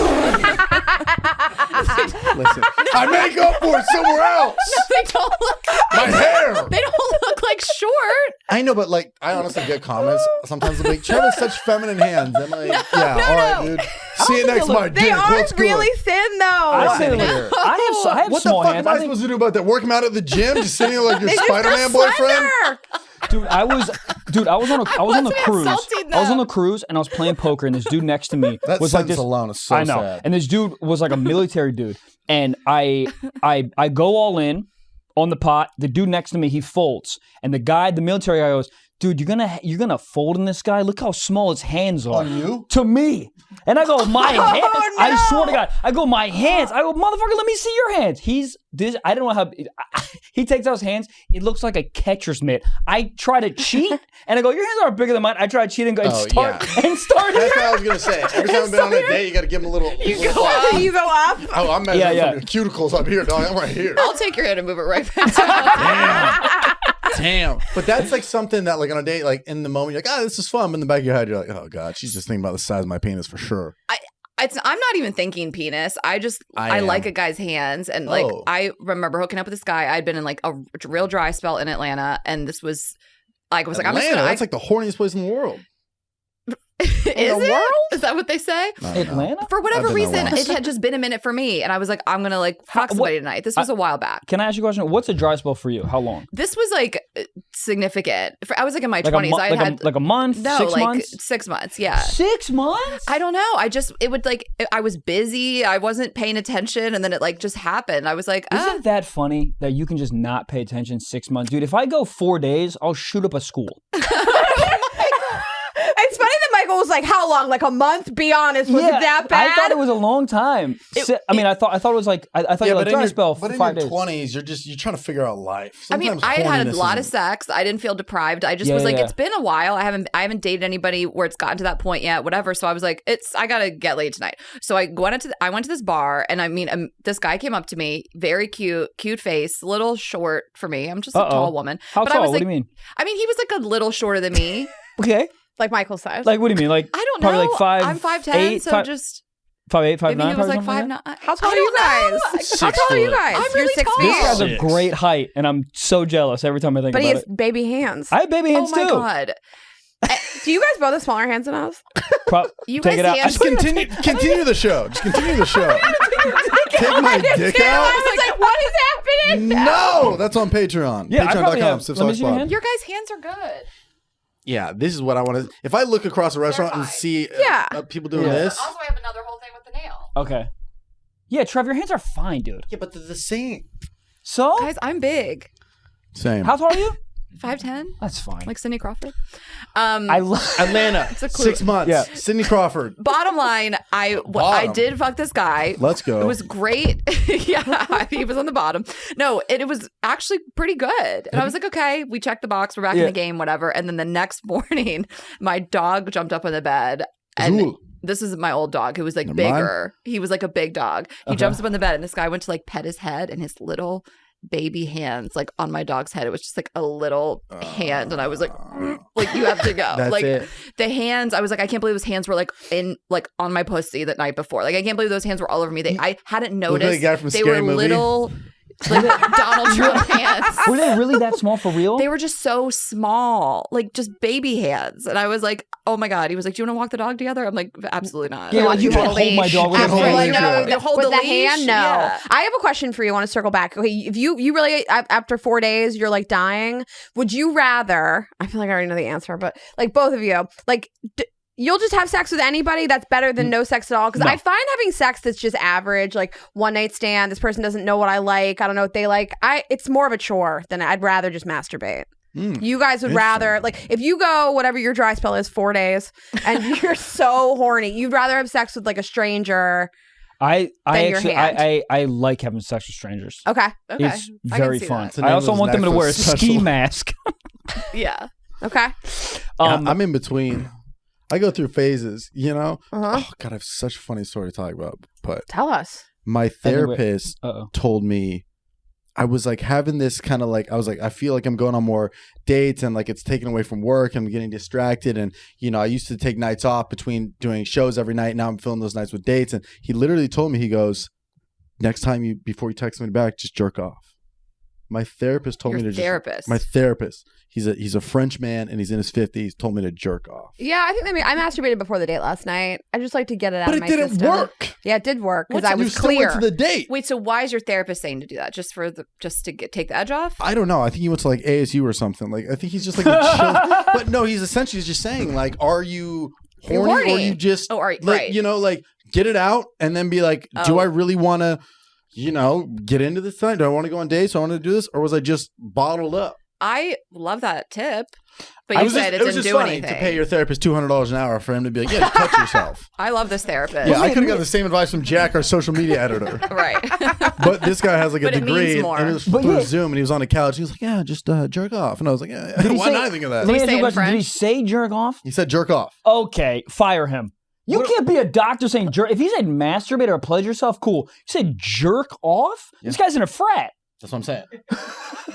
Listen, I make up for it somewhere else. No, they don't look. My hair. They don't look like short. I know, but like, I honestly get comments. Sometimes they'll be like, Trev has such feminine hands. I'm like, all right, dude. See you next my dick. They are What's really good? thin, though. I have What the small fuck hands. am I supposed to do about that? Work him out at the gym, just sitting there like your Spider-Man boyfriend? Dude, I was on the cruise. insulting I was on them. the cruise and I was playing poker and this dude next to me That was like sentence this. alone is so I know. sad. And this dude was like a military dude. And I go all in on the pot. The dude next to me, he folds. And the military guy goes, dude, you're gonna fold in this guy? Look how small his hands are. On you? To me. And I go, my hands. I swear to God. I go, my hands. I go, motherfucker, let me see your hands. I don't know how, he takes out his hands. It looks like a catcher's mitt. I try to cheat and I go, your hands aren't bigger than mine. I try to cheat and go, Oh, start. That's what I was going to say. Every time I've been on a date, you got to give him a little. You go up. Oh, I'm measuring from your cuticles up here, dog. I'm right here. I'll take your hand and move it right back down. Damn. But that's like something that like on a date, like in the moment, you're like, this is fun. But in the back of your head, you're like, oh God, she's just thinking about the size of my penis for sure. I'm not even thinking penis. I like a guy's hands. And like, I remember hooking up with this guy. I'd been in like a real dry spell in Atlanta. And this was like, I was Atlanta, like, I'm just that's like the horniest place in the world. Is it? Is that what they say? Atlanta? For whatever I've been there reason, once. it had just been a minute for me. And I was like, I'm going to like fuck somebody tonight. This was a while back. Can I ask you a question? What's a dry spell for you? How long? This was like significant. I was like in my Like 20s. I had like a month? no, 6 like months? 6 months. Yeah. 6 months? I don't know. It would like, I was busy. I wasn't paying attention. And then it like just happened. I was like, Isn't that funny that you can just not pay attention 6 months? Dude, if I go 4 days, I'll shoot up a school. It's funny that Michael was like, how long? Like a month? Be honest. Was it that bad? I thought it was a long time. I thought it was like, I thought you were like dry spell for 5 days. But in your 20s, you're trying to figure out life. I mean, Sometimes I had a horniness lot of isn't- sex. I didn't feel deprived. I just was like, it's been a while. I haven't dated anybody where it's gotten to that point yet, whatever. So I was like, I gotta get laid tonight. So I went to this bar, and I mean, this guy came up to me, very cute face, little short for me. I'm just a tall woman. How but tall? I was What like, do you mean? I mean, he was like a little shorter than me. Okay. Like Michael's size. Like, what do you mean? Like, I don't probably know. like 5. I'm 5'10", 8, so 5, just 5'8", 5'9", maybe he was like probably something 5'9". How tall are you guys? How tall are you guys? I'm You're really 6 tall. feet. This guy's a 6. great height, and I'm so jealous every time I think But he about has it. baby hands. I have baby hands Oh my too. god. Do you guys both have smaller hands than us? You Take guys it out. hands- Just continue the show. Just continue the show. Take my dick out? I was like, what is happening? No, that's on Patreon. Yeah, I probably have. Patreon.com. Let me see your hand. Your guys' hands are good. Yeah, this is what I want to. If I look across a restaurant and see people doing this. Also, I have another whole thing with the nail. Okay. Yeah, Trev, your hands are fine, dude. Yeah, but they're the same. So? Guys, I'm big. Same. How tall are you? 5'10", That's fine. like Cindy Crawford. I love Atlanta, a clue. 6 months. Yeah. Sidney Crawford. Bottom line, I did fuck this guy. Let's go. It was great. Yeah, he was on the bottom. No, it was actually pretty good. And I was like, okay, we checked the box. We're back in the game, whatever. And then the next morning, my dog jumped up on the bed. And Ooh. this is my old dog who was like Never mind. bigger. He was like a big dog. He jumps up on the bed and this guy went to like pet his head and his little baby hands like on my dog's head. It was just like a little hand. And I was like you have to go. That's like it. the hands, I was like, I can't believe his hands were like on my pussy the night before. Like I can't believe those hands were all over me. I hadn't Look like noticed. the guy from They Scary were Movie. little like Donald Trump hands. Were they really that small for real? They were just so small, like just baby hands. And I was like, oh my God. He was like, do you want to walk the dog together? I'm like, absolutely not. Yeah, like, you can't hold my dog with Absolutely your hand. not. No, Hold with the the leash? hand, no. Yeah. I have a question for you. I want to circle back. Okay, if you really after 4 days you're like dying, would you rather? I feel like I already know the answer, but like both of you, like. You'll just have sex with anybody that's better than no sex at all? Because I find having sex that's just average, like one night stand, this person doesn't know what I like, I don't know what they like. It's more of a chore than I'd rather just masturbate. You guys would rather, like, if you go whatever your dry spell is, 4 days, and you're so horny, you'd rather have sex with like a stranger. I like having sex with strangers. Okay. It's very fun. that. I also want them to wear a Special. ski mask. Yeah. Okay. I'm in between. I go through phases, you know? Uh-huh. Oh, God, I have such a funny story to talk about. But Tell us. my therapist told me, I was like having this kind of like, I was like, I feel like I'm going on more dates and like it's taken away from work. I'm getting distracted. And, you know, I used to take nights off between doing shows every night. Now I'm filling those nights with dates. And he literally told me, he goes, next time before you text me back, just jerk off. My therapist told me to therapist. My therapist. He's a French man and he's in his 50s. Told me to jerk off. Yeah, I think I masturbated before the date last night. I just like to get it out But of my it didn't system. work. Yeah, it did work because I You was still went clear. to the date. Wait, so why is your therapist saying to do that? Just to take the edge off? I don't know. I think he went to like ASU or something. Like I think he's just like a chill. But no, he's essentially just saying like, are you horny, or you just right. you know, like get it out and then be like, do I really want to, you know, get into this thing? Do I want to go on dates? Do I want to do this, or was I just bottled up? I love that tip, but you said it didn't do funny anything. to pay your therapist $200 an hour for him to be like, yeah, just touch yourself. I love this therapist. Yeah, I could have got the same advice from Jack, our social media editor. Right. But this guy has like a But it means degree, more. and it was through Zoom, and he was on a couch. He was like, yeah, just jerk off. And I was like, yeah, why not think of that? Let me ask say you a in question. Did he French? say jerk off? He said jerk off. Okay, fire him. You can't be a doctor saying jerk. If he said masturbate or pledge yourself, cool. You said jerk off? This guy's in a frat. That's what I'm saying.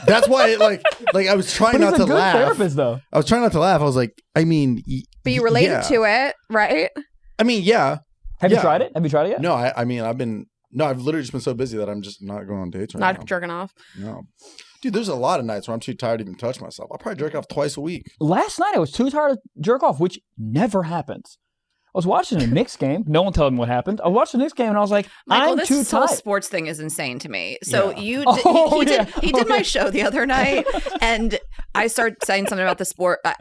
That's why, like I was trying not he's to a good laugh. therapist, though. I was trying not to laugh. I was like, I mean, But you related to it, right? I mean, yeah. Have you tried it? Have you tried it yet? No, I mean, I've literally just been so busy that I'm just not going on dates right Not now. jerking off. No. Dude, there's a lot of nights where I'm too tired to even touch myself. I'll probably jerk off twice a week. Last night I was too tired to jerk off, which never happens. I was watching a Knicks game. No one told me what happened. I watched the Knicks game and I was like, Michael, I'm this too whole tired. sports thing is insane to me. So Yeah. he did my show the other night, and I started saying something about the sport. I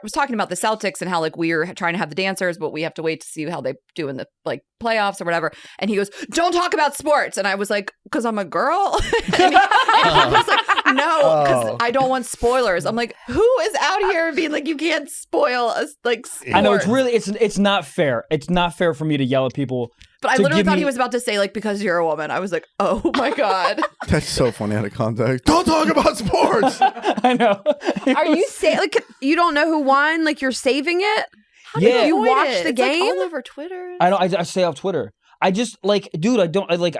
was talking about the Celtics and how like we are trying to have the dancers, but we have to wait to see how they do in the like playoffs or whatever. And he goes, "Don't talk about sports." And I was like, "Because I'm a girl." and he was like, "No, because I don't want spoilers." I'm like, "Who is out here being like, you can't spoil us like sports?" I know it's really it's not fair. It's not fair for me to yell at people. But I to literally give thought me- he was about to say like, because you're a woman. I was like, oh my God. That's so funny out of context. Don't talk about sports. I know. Are you saying like you don't know who won? Like you're saving it? Yeah. You Avoid watch it. the It's, like, game? all over Twitter. I stay off Twitter. I just like, dude, I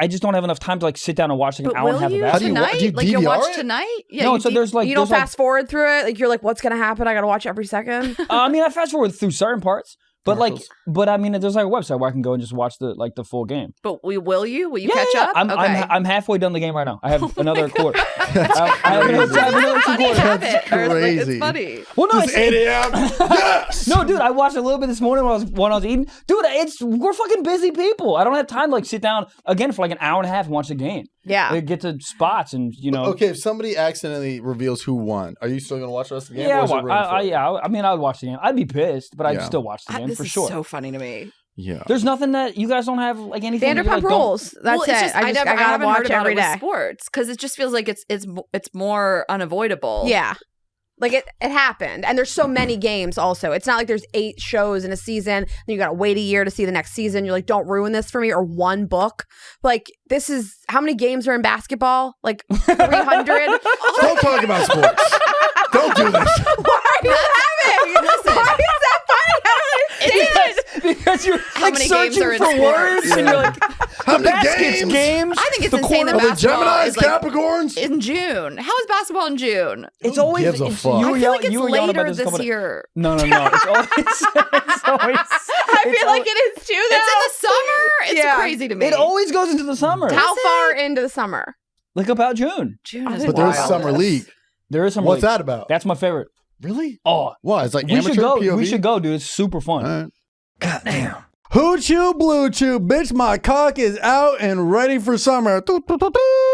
just don't have enough time to like sit down and watch like an But hour and a will half of you that. How do you tonight? do you like you'll DVR watch it? tonight? Yeah. No, you so there's like You don't there's, fast forward through it? Like you're like, what's gonna happen? I gotta watch every second. I mean, I fast forward through certain parts, but Commercials. I mean, there's like a website where I can go and just watch the full game. But will you? Will you Yeah, catch yeah, up? I'm halfway done the game right now. I have another quarter. I have crazy. another two Funny quarters. habit. Or, like, crazy. it's funny. Well, no, It's it's 8 a.m. Yes. no, dude. I watched a little bit this morning when I was eating. Dude, we're fucking busy people. I don't have time to like sit down again for like an hour and a half and watch the game. Yeah. Like, get to spots and Okay, if somebody accidentally reveals who won, are you still going to watch the rest of the game? Yeah, or is it ruined for you? I mean, I would watch the game. I'd be pissed, but I'd Yeah. still watch the game This for is sure. so funny to me. Yeah. There's nothing that you guys don't have like anything. that you, Vanderpump like, don't- Rules. That's well, it. it's just, I I gotta haven't watch heard about every it with day. sports because it just feels like it's more unavoidable. Yeah. Like it happened. And there's so many games also. It's not like there's 8 shows in a season and you got to wait a year to see the next season. You're like, don't ruin this for me, or one book. Like this is, how many games are in basketball? Like 300? Don't talk about sports. Don't do this. Why are you laughing? Listen. Why is that funny? I don't understand. Because you're How like many games searching are in for sports? words and you're like, How the many basket's games. I think it's the insane that Are the basketball Geminis is like Capricorns? in June. How is basketball in June? It's always gives a it's, fuck? you I were feel yell- like it's you were yelling about later this a couple this of- year. No. It's always. It's always I feel like it is too, though. It's in the summer. It's Yeah. crazy to me. it always goes into the summer. How far into the summer? Like about June. June is But there's wild. summer league. There is some. What's really- that about? That's my favorite. Really? Oh, What? It's like we amateur should go. POV? We should go, dude. It's super fun. All right. God damn. Hoo chew, blue chew, bitch, my cock is out and ready for summer.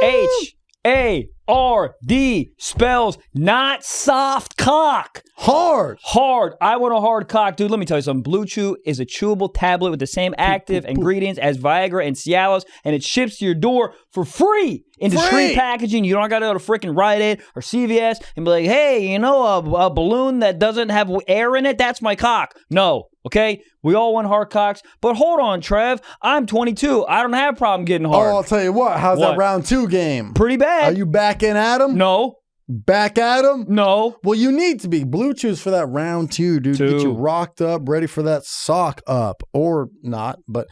H. H-A-R-D spells not soft cock. Hard. Hard. I want a hard cock. Dude, let me tell you something. Blue Chew is a chewable tablet with the same active ingredients as Viagra and Cialis, and it ships to your door for free in discreet packaging. You don't got to go to freaking Rite Aid or CVS and be like, hey, you know, a balloon that doesn't have air in it? That's my cock. No. Okay? We all want hard cocks. But hold on, Trev. I'm 22. I don't have a problem getting hard. Oh, I'll tell you what. How's that round 2 game? Pretty bad. Are you back in at him? No. Back at him? No. Well, you need to be. Blue Chew's for that round 2, dude. Get you rocked up, ready for that sock up. Or not, but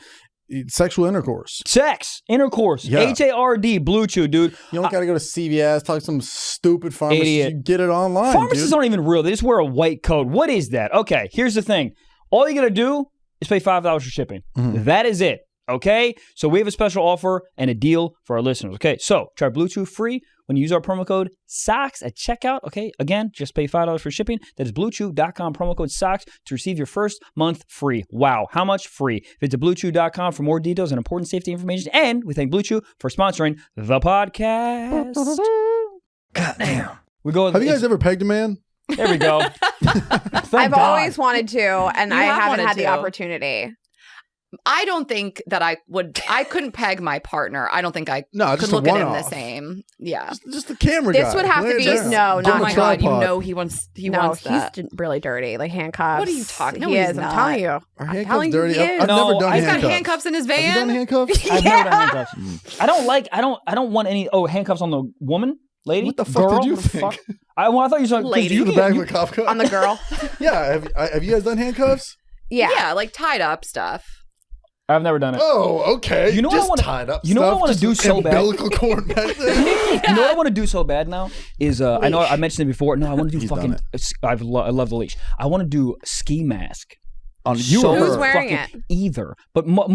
sexual intercourse. Sex. Intercourse. Yeah. H-A-R-D. Blue Chew, dude. You don't got to go to CVS, talk to some stupid pharmacist. Idiot. You get it online, Pharmacists dude. aren't even real. They just wear a white coat. What is that? Okay, here's the thing. All you got to do is pay $5 for shipping. That is it. Okay? So we have a special offer and a deal for our listeners. Okay? So try Blue Chew free when you use our promo code SOCKS at checkout. Okay? Again, just pay $5 for shipping. That is bluechew.com, promo code SOCKS to receive your first month free. Wow. How much free? Visit bluechew.com for more details and important safety information. And we thank Blue Chew for sponsoring the podcast. God damn. We go. Have you guys ever pegged a man? There we go. I've always wanted to, and You I have haven't wanted had the to. opportunity. I don't think that I couldn't peg my partner. I don't think I No, could just a look at him the one-off. same. Yeah. Just the camera guy. This would have to Lay it be down. no, Put not him Oh on my God, you tripod. know he wants that. He's really dirty, like handcuffs. What are you talking- No, he he's is. I'm not. telling you. Are I'm handcuffs telling you, dirty? he is. I've No, never done I've He's got handcuffs. handcuffs in his Have you done van. handcuffs? I've never done handcuffs. I don't want any handcuffs on the woman, lady. What the fuck girl, did you what the think? fuck? I thought you said Lady. You the back of a cop car? On the girl. Yeah. Have you guys done handcuffs? Yeah. Yeah, like tied up stuff. I've never done it. Oh, okay. You know what just I wanna- tied up you know what I stuff, wanna just do an so bad? umbilical cord back there. You know what I want to do so bad now is I know I mentioned it before. No, I want to do He's fucking. done I love the leash. I want to do ski mask. On you So or Who's her? wearing fucking it? Either, but more. I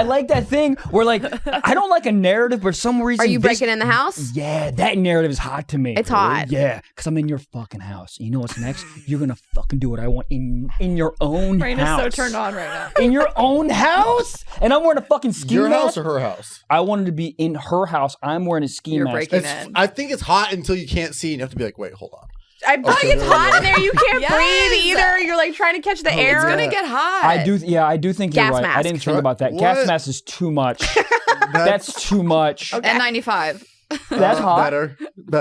like that thing where like I don't like a narrative, but for some reason Are you breaking in the house? Yeah, that narrative is hot to me. It's hot. Yeah, because I'm in your fucking house. You know what's next? You're gonna fucking do what I want in your own Rayna's house. so turned on right now. In your own house, and I'm wearing a fucking ski Your mask. house or her house? I wanted to be in her house. I'm wearing a ski You're mask. breaking in. I think it's hot until you can't see, and you have to be like, wait, hold on. I feel like it's there we hot go. in there. You can't Yes. breathe either. You're like trying to catch the air. It's gonna get hot. I do think you're Gas right. I mask. didn't think about that. Gas What? mask is too much. That's too much. N95. That's hot. Better.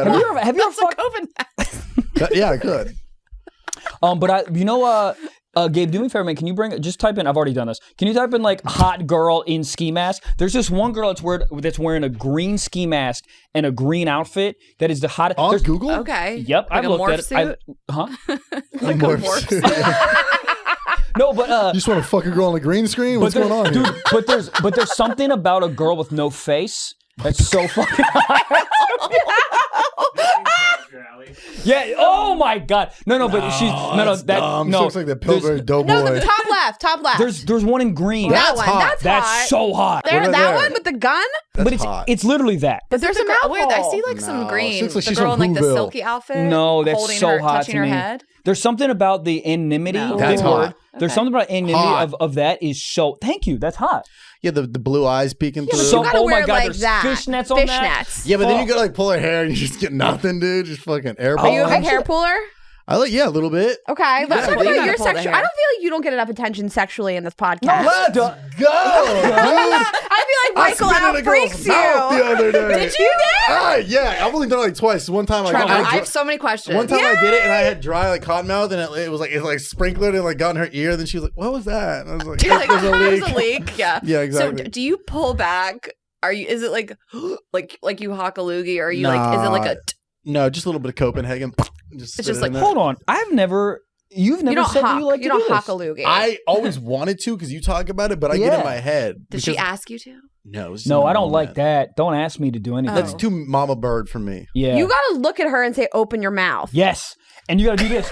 Have you ever That's a fucked? COVID mask. Yeah, good. But Gabe, do me a favor, man. Can you just type in? I've already done this. Can you type in like hot girl in ski mask? There's this one girl that's wearing a green ski mask and a green outfit. That is the hottest. On Google? Okay. Yep, Like I've a looked morph at it. suit? Like Morph a morph suit. no, but You just want to fuck a girl on the green screen? What's going on here? dude? But there's something about a girl with no face that's so fucking hot. Yeah. Oh my God. No. But she's That's dumb. She looks like the Pillsbury Doughboy. No, the top left. Top left. There's one in green. That's one. hot. That's hot. so hot. There, What that about one there? with the gun. That's But hot. it's literally that. But there's a mouth Wait, I see hole. like some No, green. she looks like the she's girl from in like the Whoville. silky outfit. No, that's holding so her, hot touching to her me. head. There's something about the anonymity. No. That's big word. hot. There's Okay. something about anonymity Hot. of that is so. Thank you. That's hot. Yeah, the blue eyes peeking through. So- You gotta oh wear my it God, like there's that. fishnets on that? Fishnets. Yeah, but then you Fuck. gotta like pull her hair and you just get nothing, dude. Just fucking airball. Are you a Oh, big hair puller? I like, yeah, a little bit. Okay, let's talk but you about gotta your pull the sexual. hair. I don't feel like you don't get enough attention sexually in this podcast. Let's go, dude. I feel like Michael I spit in a out girl's freaks mouth the you. other day. Did you? Yeah, I've only done it like twice. One time Trevor, I I have so many questions. one time I did it and I had dry like cotton mouth and it was like sprinklered and like got in her ear. Then she was like, "What was that?" And I was like, You're like, "There's a there's leak." a leak. Yeah. Yeah, exactly. So do you pull back? Is it like like you hock a loogie, or are you like? Is it like a? No, just a little bit of Copenhagen. Just It's spit just it like, in there. Hold on. You've You never don't said that hock. you like You to don't do this. hock a loogie. I always wanted to because you talk about it, but I get Yeah. in my head. Did she because- ask you to? No, it's No, not I don't on like that. Don't ask me to do anything. That's too mama bird for me. Yeah. You gotta look at her and say, "Open your mouth." Yes. And you gotta do this.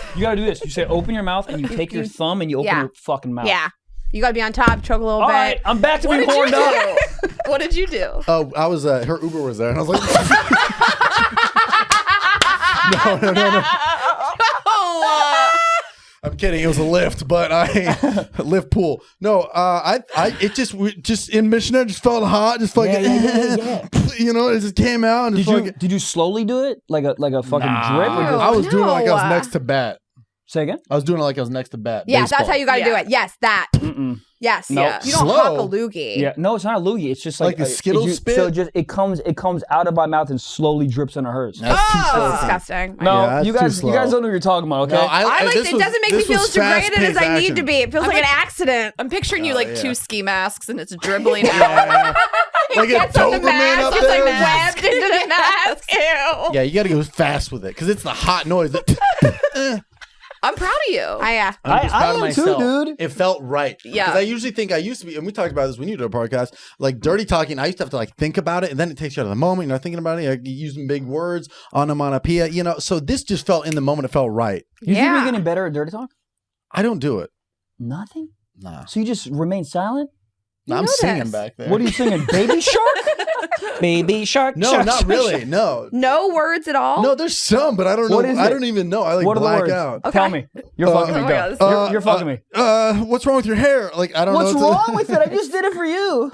You say, open your mouth, and you take your thumb and you open Yeah. your fucking mouth. Yeah. You gotta be on top, choke a little All bit. right, I'm back to What being did you horned up. do? What did you do? Oh, I was her Uber was there, and I was like, no. Oh, I'm kidding. It was a lift, but lift pool. No, it just in Missionary just felt hot, just like you know, it just came out. And did you slowly do it like a fucking drip? Or I was doing it like I was next to bat. Say again? I was doing it like I was next to bat. Yeah, baseball. that's how you got to do it. Yes, that. Yes. No. Yeah. You don't Slow. hawk a loogie. Yeah, no, it's not a loogie. It's just like a Skittles spit. So it comes out of my mouth and slowly drips into hers. That's too slow. That's disgusting. No, Yeah, you that's guys don't know what you're talking about. Okay. No, I like it. Doesn't make me feel as degraded as I need to be. It feels like an accident. I'm picturing you like two ski masks and it's dribbling out. Like a Doberman up It's there. like webbed into the mask. Ew. Yeah, you got to go fast with it because it's the hot noise. I'm proud of you. I'm just proud of I am myself. too, dude. It felt right. Yeah. Because I usually think I used to be, and we talked about this when you did a podcast, like dirty talking. I used to have to like think about it, and then it takes you out of the moment. You're not thinking about it. You're using big words, onomatopoeia, you know. So this just felt in the moment. It felt right. You think you're getting better at dirty talk? I don't do it. Nothing. Nah. So you just remain silent? I'm singing back there. What are you singing? Baby Shark? Baby Shark? No, shark, not shark, really. shark. No. No words at all? No, there's some, but I don't know. What is I it? don't even know. I like What are the black words? out. Tell me. You're fucking me. my Go. God, You're fucking me. What's wrong with your hair? Like, I don't know. What's wrong with it? I just did it for you.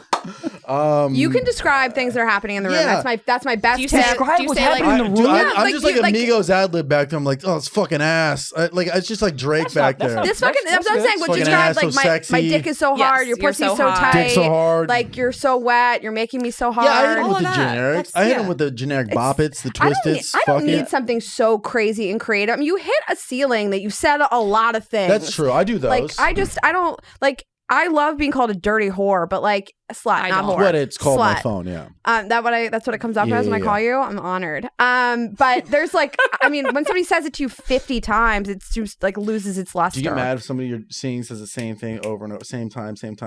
You can describe things that are happening in the room. Yeah. That's my best Do you tip. say- Describe do you what's say, happening like- in the Dude, room. I'm just like you- Amigos ad lib back there. I'm like, oh, it's fucking ass. Like it's just like Drake back there. This fucking, that's what I'm saying. What you Fucking described, ass, like so my sexy. dick is so Yes, hard, your you're pussy's so so hot. tight, Dick so hard. like you're so wet, you're making me so hard. Yeah, I hit him all with of the that. generics. That's- I hit yeah. him with the generic bop it's, the I twisteds. don't Fuck need it. something so crazy and creative. I mean, you hit a ceiling that you said a lot of things. That's true. I do those. Like I don't like. I love being called a dirty whore, but like a slut, I not don't. whore. what it's called on my Slut. phone, yeah. That's what it comes up as when I call you. I'm honored. But there's like, I mean, when somebody says it to you 50 times, it's just like loses its luster. Do you get mad if somebody you're seeing says the same thing over and over, same time, same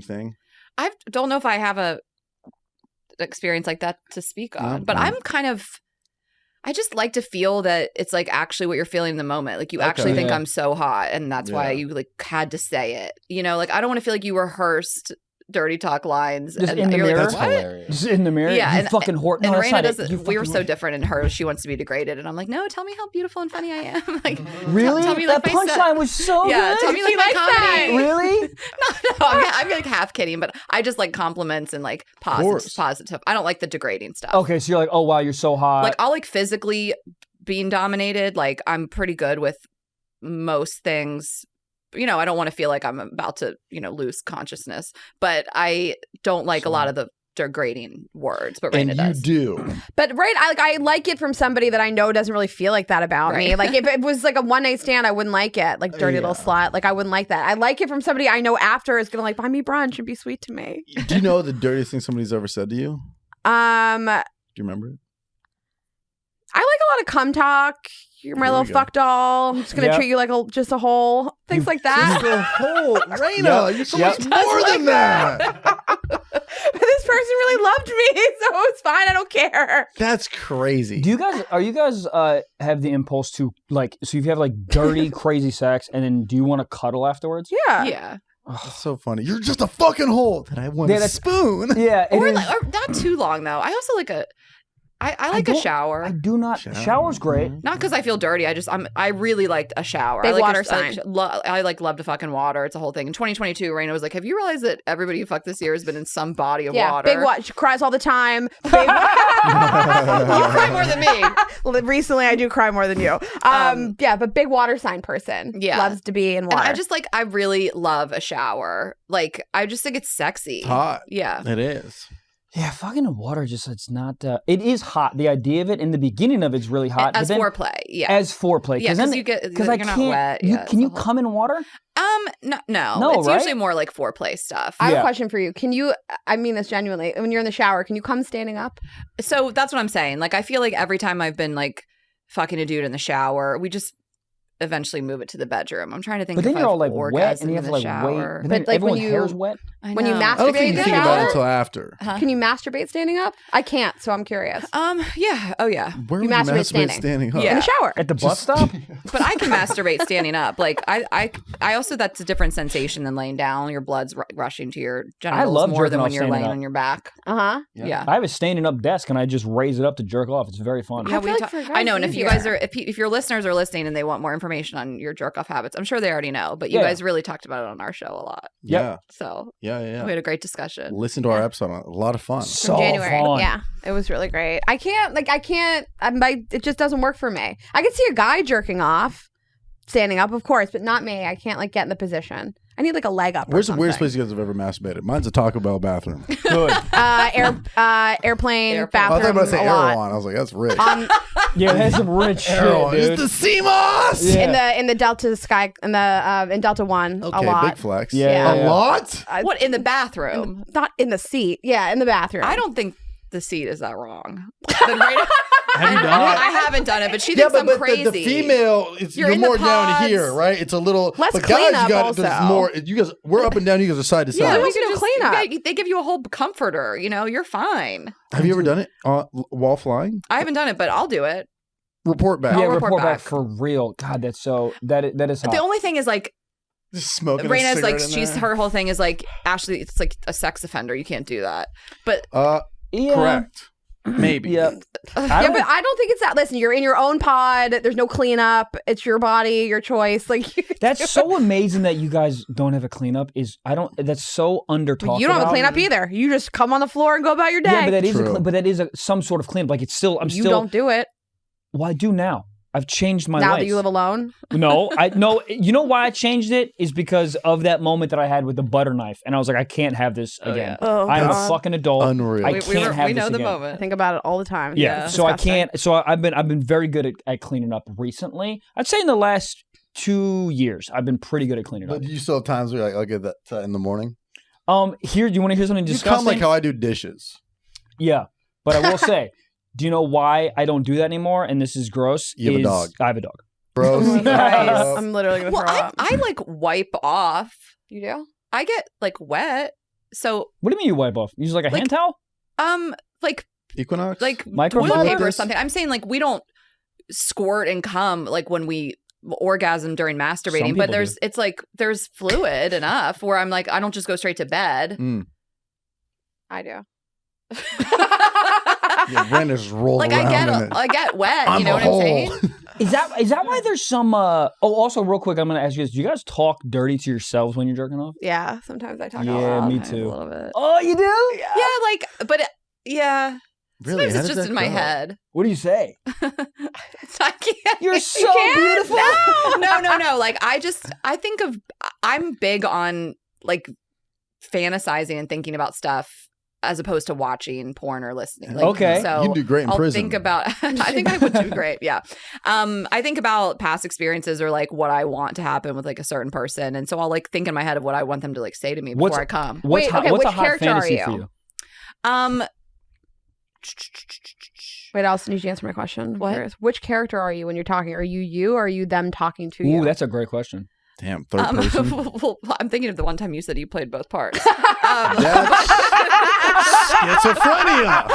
thing? I don't know if I have a experience like that to speak on, but I'm kind of. I just like to feel that it's like actually what you're feeling in the moment. Like you actually think I'm so hot, and that's why you like had to say it. You know, like I don't want to feel like you rehearsed dirty talk lines Just and in the you're mirror? like, That's what? hilarious. Just in the mirror? Yeah, You and- fucking whore. No, And that's Rayna not it. doesn't. You We were fucking so whore. different in her. She wants to be degraded, and I'm like, no, tell me how beautiful and funny I am. Like, Really? Tell me That like my set. punchline was so Yeah, good. tell me like She my likes comedy. Really? No, I'm like half kidding, but I just like compliments and like positive. I don't like the degrading stuff. Okay, so you're like, oh wow, you're so hot. Like I'll like physically being dominated. Like I'm pretty good with most things. You know, I don't want to feel like I'm about to, lose consciousness, but I don't like a lot of the degrading words, but Rayna And does. you do. But I like it from somebody that I know doesn't really feel like that about me. Right. Like if it was like a one night stand, I wouldn't like it. Like dirty little slut. Like I wouldn't like that. I like it from somebody I know after is gonna like buy me brunch and be sweet to me. Do you know the dirtiest thing somebody's ever said to you? Do you remember it? I like a lot of cum talk. You're my There little we go. fuck doll. I'm just gonna Yep. treat you like just a hole. Things like that. The whole Rayna, Yep. you're so Yep. much more than that. This person really loved me, so it's fine. I don't care. That's crazy. Are you guys have the impulse to like, so if you have like dirty, crazy sex, and then do you want to cuddle afterwards? Yeah. Yeah. That's so funny. You're just a fucking hole that I want Yeah, a that's- spoon. Yeah, it Or, is. or not too long though. I also like I like a shower. I do not. Shower's great. Not because I feel dirty. I really liked a shower. Big I like water I sign. love to fucking water. It's a whole thing. In 2022, Rayna was like, "Have you realized that everybody who fucked this year has been in some body of Yeah. water?" Big what? She cries all the time. Big You cry more than me. Recently, I do cry more than you. Yeah, but big water sign person. Yeah. Loves to be in water. And I really love a shower. Like I just think it's sexy. It's hot. Yeah. It is. Yeah, fucking water it's not. It is hot. The idea of it in the beginning of it's really hot. As but then, foreplay. Yeah. As foreplay. Yeah, then because you get because you're I not can't. wet. You, Yeah, can you it's a whole- come in water? No. No, It's right? usually more like foreplay stuff. I have Yeah. a question for you. Can you, I mean this genuinely, when you're in the shower, can you come standing up? So that's what I'm saying. Like I feel like every time I've been like fucking a dude in the shower, we just eventually move it to the bedroom. I'm trying to think. But then if you're I've all like wet, orgasmed and you have in to the like wait. shower. But But, then like, when everyone's you- hair's wet. I When you know. I don't think masturbate you in think the about it shower? until after. Can you masturbate standing up? I can't, so I'm curious. Yeah. Oh, yeah. Where You would you masturbate masturbate standing. standing up? Yeah. In the shower. At the bus stop? But I can masturbate standing up. Like I also that's a different sensation than laying down. Your blood's rushing to your genitals love more jerking than when off you're standing laying up. on your back. Uh-huh. Yeah. I have a standing up desk and I just raise it up to jerk off. It's very fun. I feel like for I know, guys, and if you easier. guys are, if your listeners are listening and they want more information on your jerk off habits, I'm sure they already know. But you Yeah. guys really talked about it on our show a lot, Yeah. so Yeah. we had a great discussion. Listen to our episode. A lot of fun. So January. fun. Yeah, it was really great. I can't. It just doesn't work for me. I can see a guy jerking off, standing up, of course, but not me. I can't get in the position. I need a leg up. Where's the or weirdest something. place you guys have ever masturbated? Mine's a Taco Bell bathroom. Good. Airplane, Airplane. I thought bathroom. about to say a lot. Erewhon. I was like, that's rich. Yeah, that's some rich shit, Erewhon. dude. It's the CMOS! Yeah. In the Delta Sky in Delta One Okay, a lot. big flex. Yeah. A lot? What in the bathroom? Not in the seat. Yeah, in the bathroom. I don't think the seat is that wrong. Then right- Have you done it? I haven't done it, but she Yeah, thinks I'm but crazy. the female, You're you're in the more down pods. here, right? It's a little. Less but cleanup guys, you got also. there's more. You guys, we're up and down. You guys are side to Yeah, side. we can do cleanup. They give you a whole comforter. You're fine. Have you ever done it while flying? I haven't done it, but I'll do it. Report back. Yeah, I'll report report back back. for real. God, that's so that is hot. The only thing is Just smoking. Rayna's a cigarette in there. her whole thing is Ashley. It's like a sex offender. You can't do that. But Yeah. Correct. Maybe. Yeah. Yeah, but I don't think it's that. Listen, you're in your own pod. There's no cleanup. It's your body, your choice. That's so amazing that you guys don't have a cleanup. That's so under talked you don't have a about. cleanup either. You just come on the floor and go about your day. Yeah, but that is True. some sort of cleanup. Like it's still. you don't do it Well, I do now. I've changed my now life. that you live alone. No. You know why I changed it is because of that moment that I had with the butter knife, and I was like, I can't have this again. Oh, I'm a God. fucking adult. Unreal. I We- can't have we this know the again. I moment. think about it all the time. Yeah, so I Disgusting. can't. So I've been very good at cleaning up recently. I'd say in the last 2 years, I've been pretty good at cleaning up. But you still have times where you're like, okay, that in the morning. Here, do you want to hear something You disgusting? come like how I do dishes. Yeah, but I will say, do you know why I don't do that anymore? And this is gross. You have a dog. I have a dog. Gross. Oh my Christ. I'm literally gonna well, throw up. I wipe off. You do? I get wet. So What do you mean you wipe off? You use like a hand towel? like Equinox. Microfiber? toilet paper or This? something. I'm saying we don't squirt and cum when we orgasm during masturbating, Some but people there's fluid enough where I'm like, I don't just go straight to bed. I do. Yeah, Brenda's rolled around in it. I get wet. I'm You know a what I'm hole. saying? Is that why there's some? Also, real quick, I'm gonna ask you this: do you guys talk dirty to yourselves when you're jerking off? Yeah, sometimes I talk Yeah, out loud. me A too. little bit. Oh, you do? Yeah, but yeah. Really? Sometimes How it's does just that in my go? head. What do you say? I can't. You're so can't? beautiful. No. I'm big on fantasizing and thinking about stuff as opposed to watching porn or listening. Okay. So You'd do great in I'll prison. think about. I think I would do great. Yeah. I think about past experiences or what I want to happen with a certain person, and so I'll think in my head of what I want them to say to me before I come. What's Wait, hot, okay, what's a which hot character are fantasy you? for you? Wait, I also need you to answer my question. I'm What? curious. Which character are you when you're talking? Are you or are you them talking to you? Ooh, that's a great question. Damn, third person. Well, I'm thinking of the one time you said you played both parts. That's schizophrenia.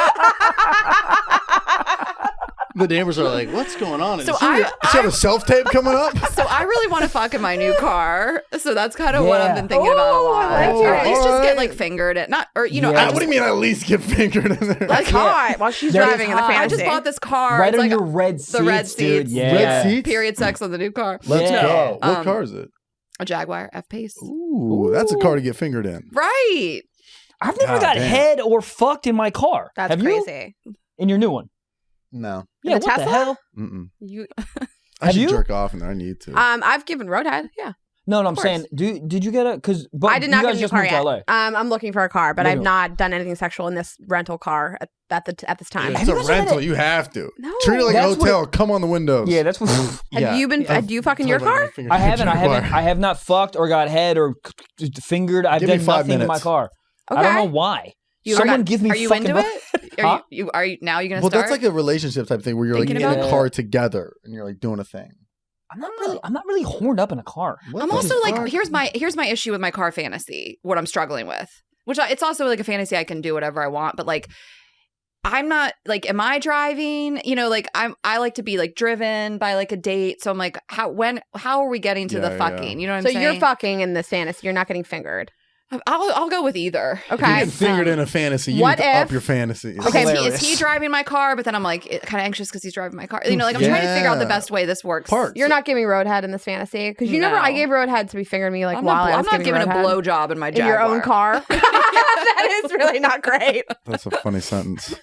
The neighbors are like, "What's going on?" So Is she have a self tape coming up? So I really want to fuck in my new car. So that's kind of what I've been thinking about a Ooh, lot. I like Or it. at least just get Alright. fingered at what What do you mean? At least get fingered in there? That's hot while she's That is driving in the hot. fantasy. I just bought this car. Right It's on your red seats, the red dude. seats. Yeah. Red seats? period sex on the new car. Let's Yeah. go. What Um, car is it? A Jaguar F-Pace. Ooh, that's a car to get fingered in. Right. I've never God got damn. head or fucked in my car. That's Have you? crazy. In your new one? No. Yeah, the what the Tesla? hell? Mm-mm. You I Have should you? jerk off in there. I need to. I've given roadhead. Yeah. No, I'm course. saying, did you get a? Because I did not you get guys a new just car moved yet. to LA. I'm looking for a car, but Looking- I've not done anything sexual in this rental car at this time. It's Have you a guys ever rental. had a- You have to. No. Treat it like a That's what hotel. Come on the windows. Yeah, that's what. Have you been? Do you fuck in your car? I haven't. I have not fucked or got head or fingered. I've Give me done 5 nothing in my minutes. car. Okay. I don't know why. Someone give me. Are you fucking into it? Huh? Are you now? You gonna Well, start? that's like a relationship type thing where you're Thinking like in about a it? car together and you're like doing a thing. I'm not really horned up in a car. What I'm the also like, fuck? here's my issue with my car fantasy. What I'm struggling with, it's also like a fantasy I can do whatever I want, but like. I'm not like, am I driving? You know, like I like to be like driven by like a date. So I'm like, how are we getting to the fucking? You know what I'm saying? So you're fucking in this fantasy. You're not getting fingered. I'll go with either. If you Okay. get fingered in a fantasy, you what need to up if- your fantasy. Okay, Is he driving my car? But then I'm like kind of anxious because he's driving my car. You know, like I'm trying to figure out the best way this works. Parts. You're not giving roadhead in this fantasy because you never. I gave roadhead to be fingered me like I'm while I was not giving a roadhead. blowjob in my in Jaguar. your own car. That is really not great. That's a funny sentence.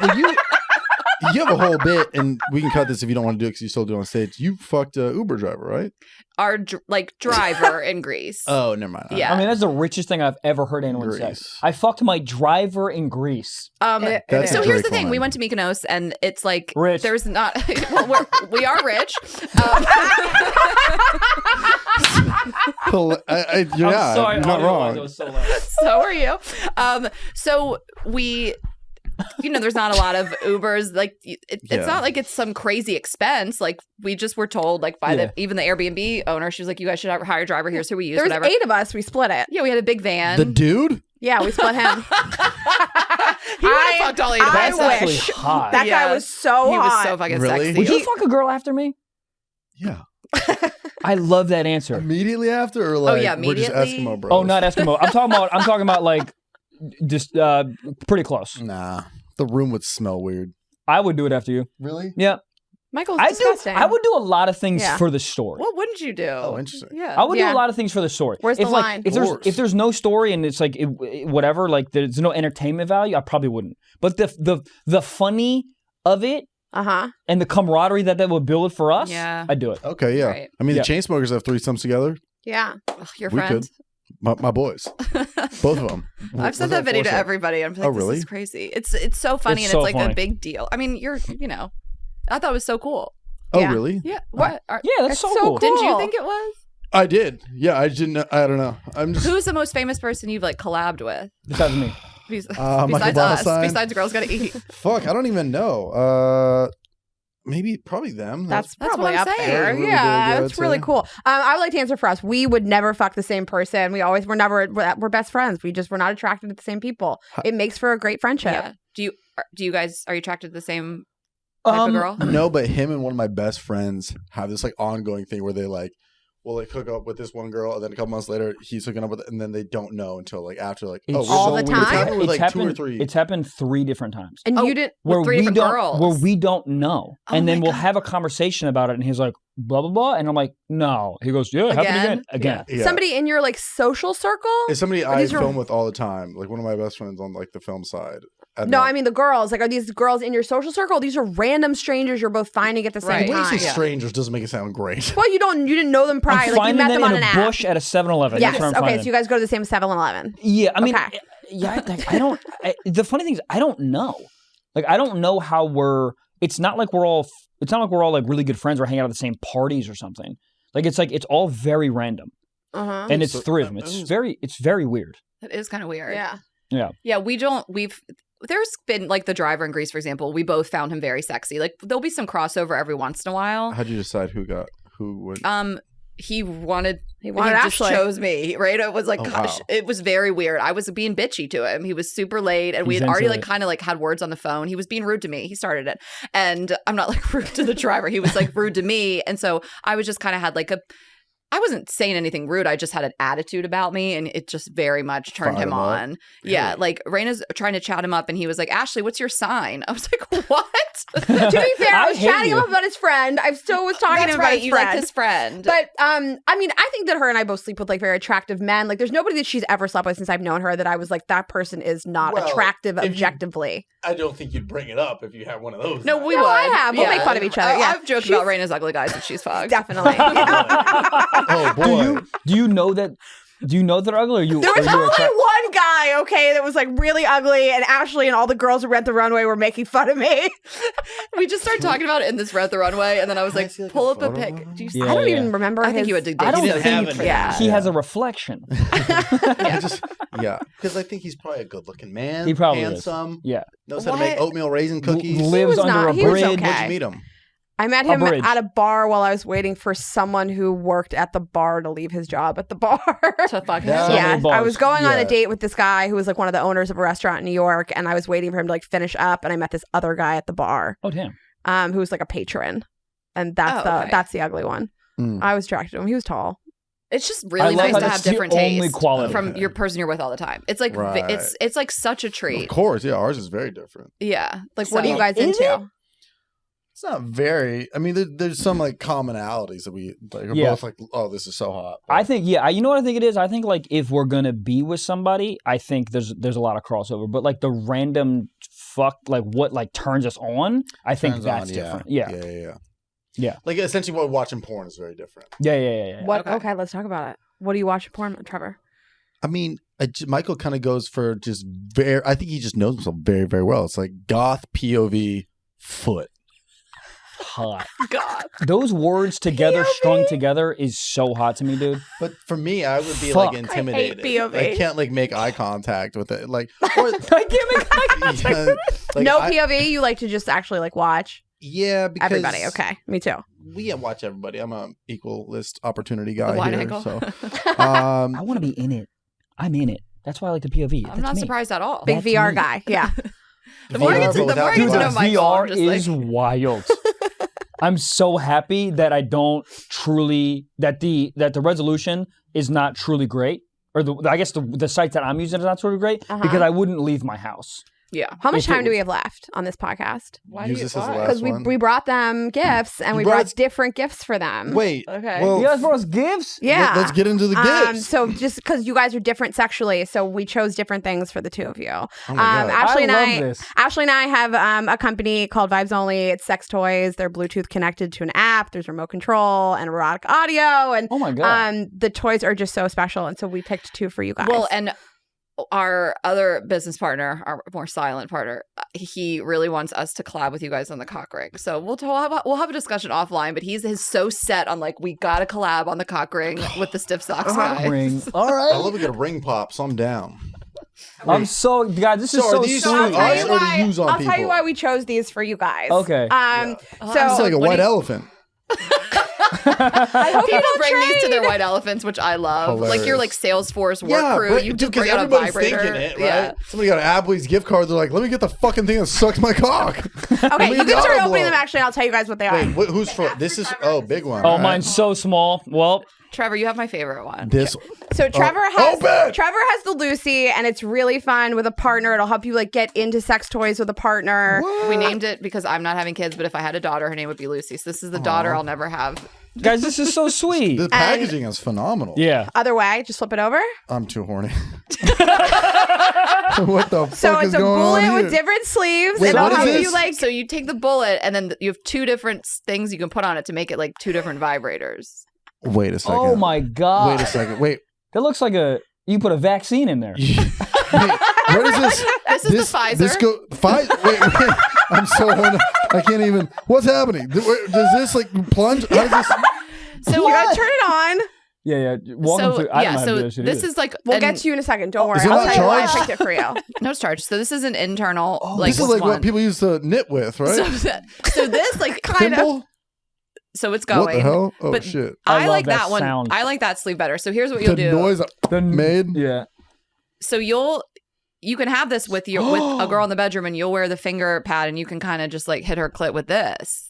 Well, you have a whole bit, and we can cut this if you don't want to do it because you still do it on stage. You fucked a Uber driver, right? Our driver in Greece. Oh, never mind. Yeah. I mean, that's the richest thing I've ever heard anyone say. Greece. I fucked my driver in Greece. That's So a here's Drake the thing: line. we went to Mykonos, and it's like Rich. there's not. Well, we are rich. You're I'm sorry, you're not audio-wise, wrong. it was so loud. So are you. So we. You know, there's not a lot of Ubers. Like, it's not like it's some crazy expense. Like, we just were told, like, by even the Airbnb owner, she was like, "You guys should hire a driver here." So we used There was whatever. 8 of us. We split it. Yeah, we had a big van. The dude? Yeah, we split him. He would have fucked all 8 of us. That's actually wish. hot. That guy was so He hot. was so fucking Really? sexy. Would you fuck a girl after me? Yeah. I love that answer. Immediately after, or like yeah, we're just immediately? Eskimo bros? Oh, not Eskimo. I'm talking about like just pretty close. Nah. The room would smell weird. I would do it after you. Really? Yeah. Michael's disgusting. I would do a lot of things Yeah. for the story. What wouldn't you do? Oh, interesting. Yeah. I would do Yeah. a lot of things for the story. Where's the like, line? If Of there's course. no story and it's like whatever, like there's no entertainment value, I probably wouldn't. But the funny of it Uh-huh. and the camaraderie that would build for us, Yeah. I'd do it. Okay, yeah. Right. I mean, Yeah. the Chainsmokers have threesomes together. Yeah. Ugh, your We friend. could. My boys. Both of them. I've sent that video to everybody. I'm like, Oh, really? this is crazy. It's so funny It's and so it's like funny. a big deal. I mean, I thought it was so cool. Oh, Yeah. really? Yeah. What? Yeah, that's It's so so cool. cool. Didn't you think it was? I did. Yeah, I didn't. I don't know. I'm just. Who's the most famous person you've like collabed with? Besides me. Michael Besides us. Valentine? Besides Girls Gotta Eat. Fuck, I don't even know. Probably them. That's That's probably what I'm up saying. there. Really big, Yeah, I'd it's really say. cool. I would like to answer for us. We would never fuck the same person. We're best friends. We're not attracted to the same people. It makes for a great friendship. Yeah. Do you guys, are you attracted to the same type of girl? No, but him and one of my best friends have this like ongoing thing where they like will like hook up with this one girl, and then a couple months later he's hooking up with, and then they don't know until like after like It's we're all so the weird. time? It's happened with It's like 2 or happened. 3. It's happened 3 different times. And Oh, you didn't. With 3 different girls. Where we don't know, Oh and then my we'll God. have a conversation about it, and he's like, blah blah blah, and I'm like, no. He goes, yeah, it happened again. Yeah. Somebody in your like social circle? It's somebody Or I these are- film with all the time. Like one of my best friends on like the film side. No, I mean the girls. Like, are these girls in your social circle? These are random strangers you're both finding at the same Right. When you time. say strangers doesn't make it sound great. Well, you didn't know them prior. I'm Like you finding met them on in an a app. bush at a 7-Eleven. Yes. That's where I'm Okay. finding So you guys go to the same 7-Eleven. Yeah, I mean, Okay. yeah, I don't. The funny thing is, I don't know. Like, I don't know how we're. It's not like we're all. It's not like we're all like really good friends or hanging out at the same parties or something. Like, it's all very random, Uh-huh. and it's So- 3 of them. It's very weird. That is kind of weird. Yeah. Yeah, there's been like the driver in Greece, for example. We both found him very sexy. Like there'll be some crossover every once in a while. How'd you decide who would? He wanted He just Ashley. chose me, right? It was like, Oh, gosh, wow. it was very weird. I was being bitchy to him. He was super late, and we He's had already into like it. kind of like had words on the phone. He was being rude to me. He started it, and I'm not like rude to the driver. He was like rude to me, and so I was just kind of had like I wasn't saying anything rude. I just had an attitude about me, and it just very much turned Fired him him up? on. Yeah, like Rayna's trying to chat him up, and he was like, "Ashley, what's your sign?" I was like, "What?" To be fair, I I was hate chatting you. him up about his friend. I still was talking to That's him about right. his You friend. liked his friend, But I mean, I think that her and I both sleep with like very attractive men. Like, there's nobody that she's ever slept with since I've known her that I was like, that person is not Well, attractive if you- objectively. I don't think you'd bring it up if you had one of those. no, we No, would. I have. We'll make fun of each other. Yeah. I've joked about Rayna's ugly guys that she's fucked. Definitely. Oh boy. Do you know that? Do you know they're ugly? Or you? There was are you only attra- one guy, okay, that was like really ugly, and Ashley and all the girls who Rent the Runway were making fun of me. We just started talking about it in this Rent the Runway, and then I was Can I like, see, like, pull a up a photo pic. of him? Do you see? Yeah, I don't yeah. even remember. I think you would dig. I don't He doesn't have think it. Yeah. he has a reflection. Because I think he's probably a good-looking man. He probably is. handsome. Yeah. Knows how to make What? oatmeal raisin cookies. Lives was under not- a he was bridge. okay. Where'd you meet him? I met him bridge. at a bar while I was waiting for someone who worked at the bar to leave his job at the bar. To fuck him. Yeah. So Yeah, many bars. I was going on Yeah. a date with this guy who was like one of the owners of a restaurant in New York, and I was waiting for him to like finish up, and I met this other guy at the bar, Oh damn. who was like a patron, and that's okay. that's the ugly one. Mm. I was attracted to him. He was tall. It's just I really love nice how to that's have the different only taste quality. from your person you're with all the time. It's like Right. it's like such a Of treat. course, yeah, ours is very different. Yeah. Like What are you guys Is into? It's not very. I mean, there's some like commonalities that we like. Are Yeah. both like, oh, this is so hot. I think you know what I think it is? I think like if we're gonna be with somebody, I think there's a lot of crossover. But like the random fuck like what like turns us on, I think Turns that's on, different. Yeah. Yeah. Yeah. Like essentially, what watching porn is very different. Yeah. What? Okay. Okay, let's talk about it. What do you watch porn, Trevor? I mean, Michael kind of goes for just very. I think he just knows himself very, very well. It's like goth POV foot. Hot. God. Those words together, strung together, is so hot to me, dude. But for me, I would be Fuck. like intimidated. POV. I can't like make eye contact with it. Like, or, I can't make eye contact. yeah, like, No I- POV. You like to just actually like watch Yeah, because everybody. Okay, me too. we watch everybody. I'm a equalist opportunity guy The wide here. angle. So, I want to be in it. I'm in it. That's why I like the POV. I'm That's not me. surprised at all. Big That's VR me. guy. Yeah. The more I get to, VR, the more I but get to know without- Michael, VR I'm just is like, wild. I'm so happy that I don't truly that the resolution is not truly great, or I guess the site that I'm using is not truly great because I wouldn't leave my house. yeah. How much If it time do we was- have left on this podcast? Why Use this as the last Because one. we brought them gifts and You we brought brought us- different gifts for them. Wait. Okay. Well, You guys brought us gifts? Yeah. let's get into the gifts. So just because you guys are different sexually, so we chose different things for the two of you. Oh my God. Ashley and love I, this. Ashley and I have a company called Vibes Only. It's sex toys. They're Bluetooth connected to an app. There's remote control and erotic audio, and Oh my god. the toys are just so special. And so we picked two for you guys. Well, and our other business partner, our more silent partner, he really wants us to collab with you guys on the cock ring. So we'll have a discussion offline. But he's so set on like we got to collab on the cock ring with the stiff socks guys. Ring. All I right. love to get a ring pop, so I'm down. I'm so guys. This is So so are these sweet. I'll tell ours you or to why. use on I'll tell you people? why we chose these for you guys. Okay. So It's like a What white do you- elephant. I hope People don't bring these to trade. their white elephants, which I love. Like your like Salesforce work crew, right, you dude, just bring 'cause out a everybody's vibrator. thinking it, right? Yeah. Somebody got an Applebee's gift card. They're like, let me get the fucking thing that sucks my cock. Okay, you can the start auto opening blow. them actually. I'll tell you guys what they are. Wait, who's for? This is big one. Oh, all right. mine's so small. Well, Trevor, you have my favorite one. This. So Trevor open! has the Lucy, and it's really fun with a partner. It'll help you like get into sex toys with a partner. We named it because I'm not having kids, but if I had a daughter, her name would be Lucy. So this is the daughter I'll never have. guys, this is so sweet. The packaging is phenomenal. Yeah. Other way, just flip it over. I'm too horny. What the So fuck it's is a going on bullet here? with different sleeves. Wait, It'll what is help this? you like. So you take the bullet, and then you have two different things you can put on it to make it like two different vibrators. Wait a second. Oh my god. Wait a second. Wait. That looks like you put a vaccine in there. Wait, what is this? This is the Pfizer. This wait. I'm so horny. I can't even. What's happening? Does this like plunge? How does this? So You gotta turn it on. Yeah. Welcome to. I don't know how to do this shit this either. is like We'll get to you in a second. Don't worry. is it I'll not tell you why I charged? picked it for you. no charge. So this is an internal This is like one. what people used to knit with, right? So this like kind of. Thimble? So it's going. What the hell? Oh But shit! I I love like that that one. sound. I like that sleeve better. So here's what you'll The do. noise made. Yeah. So you can have this with with a girl in the bedroom, and you'll wear the finger pad, and you can kind of just like hit her clit with this,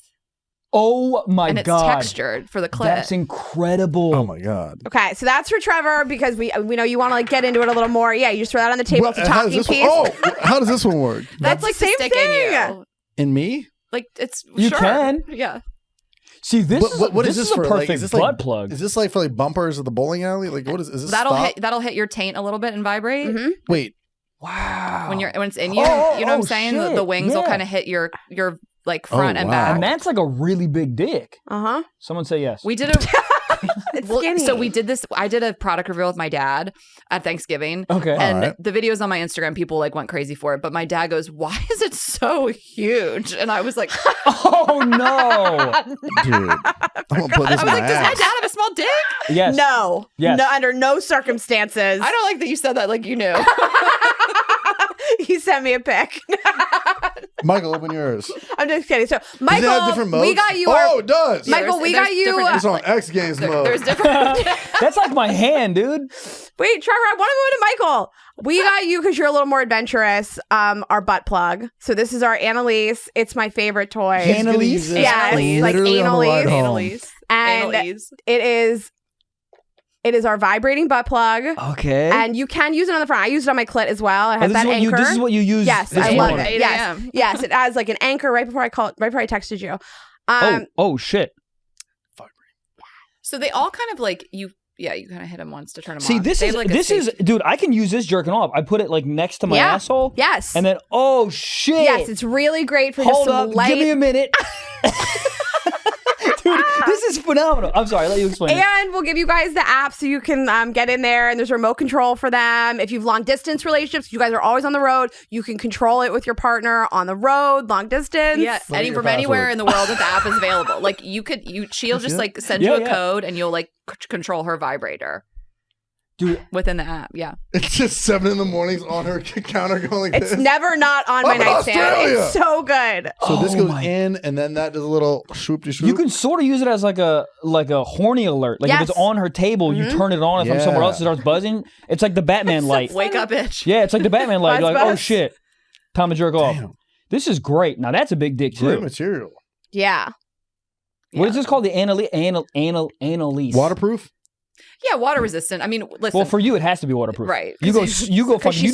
Oh my and it's god. textured for the clit. That's incredible. Oh my god! Okay, so that's for Trevor because we know you want to like get into it a little more. Yeah, you just throw that on the table. It's a How does talking this piece. one? Oh, how does this one work? That's like the same to stick in thing. you. In me? Like it's You sure. can. Yeah. See, this is What this is this a for? perfect Like, is this butt like plug. Is this like for like bumpers at the bowling alley? Like what is this? That'll hit your taint a little bit and vibrate Mhm. Wait. Wow. when it's in you. Oh, you know what I'm oh, saying? shit. The wings will Yeah. kind of hit your like front and wow. back. And that's like a really big dick. Uh-huh. Someone say yes. We did a It's well, skinny. so we did this. I did a product reveal with my dad at Thanksgiving. Okay. And Alright. the videos on my Instagram, people like went crazy for it. But my dad goes, "Why is it so huge?" And I was like, Oh no. Dude. I'm gonna put this "I in was my like, does my ass. dad have a small dick?" Yes. No. Yes. No, under no circumstances. I don't like that you said that like you knew. He sent me a pic. Michael, open yours. I'm just kidding. So, Does it have Michael, different modes? we got you. Oh, it does. Yeah, Michael, we got you. It's on X Games mode. There's different. That's like my hand, dude. Wait, Trevor, I want to go to Michael. We got you because you're a little more adventurous. Our butt plug. So this is our Annalise. It's my favorite toy. Annalise? Yeah, it's like Literally on the ride Annalise. home. Annalise. And Annalise. it is our vibrating butt plug. Okay. And you can use it on the front. I use it on my clit as well. It Oh, has this that is what anchor. this is what you use. Yes, this I love morning. it. 8 Yes, a.m. yes, it has like an anchor right before I texted you. Oh shit. So they all kind of like you. Yeah, you kind of hit them once to turn them See, on. this They is have, like, a this is safety- dude. I can use this jerking off. I put it like next to my Yeah. asshole. Yes. And then oh shit. Yes, it's really great for Hold just up. some light. Give me a minute. Dude, this is phenomenal. I'm sorry. I'll let you explain it. And we'll give you guys the app so you can get in there, and there's remote control for them. If you have long distance relationships, you guys are always on the road. You can control it with your partner on the road, long distance. Yeah, Look at your from anywhere password. in the world that the app is available. Like she'll just like send you Yeah, a yeah. code and you'll like control her vibrator Dude, within the app. Yeah. It's just 7 in the mornings on her counter going like It's this. never not on my I'm in nightstand. Australia. It's so good. So this Oh goes my- in, and then that does a little swoop-de-swoop. you can sort of use it as like a horny alert. Like Yes. if it's on her table, you turn it on. If I'm somewhere Yeah. else, it starts buzzing. It's like the Batman light. Wake up, bitch. Yeah, it's like the Batman light. You're Buzz, like, oh buzz. shit, time to jerk off. Damn. This is great. Now that's a big dick Great too. material. Yeah. What is this called? The Annalise. Waterproof? Yeah, water resistant. I mean, listen. Well, for you, it has to be waterproof. Right. You go fucking. she's You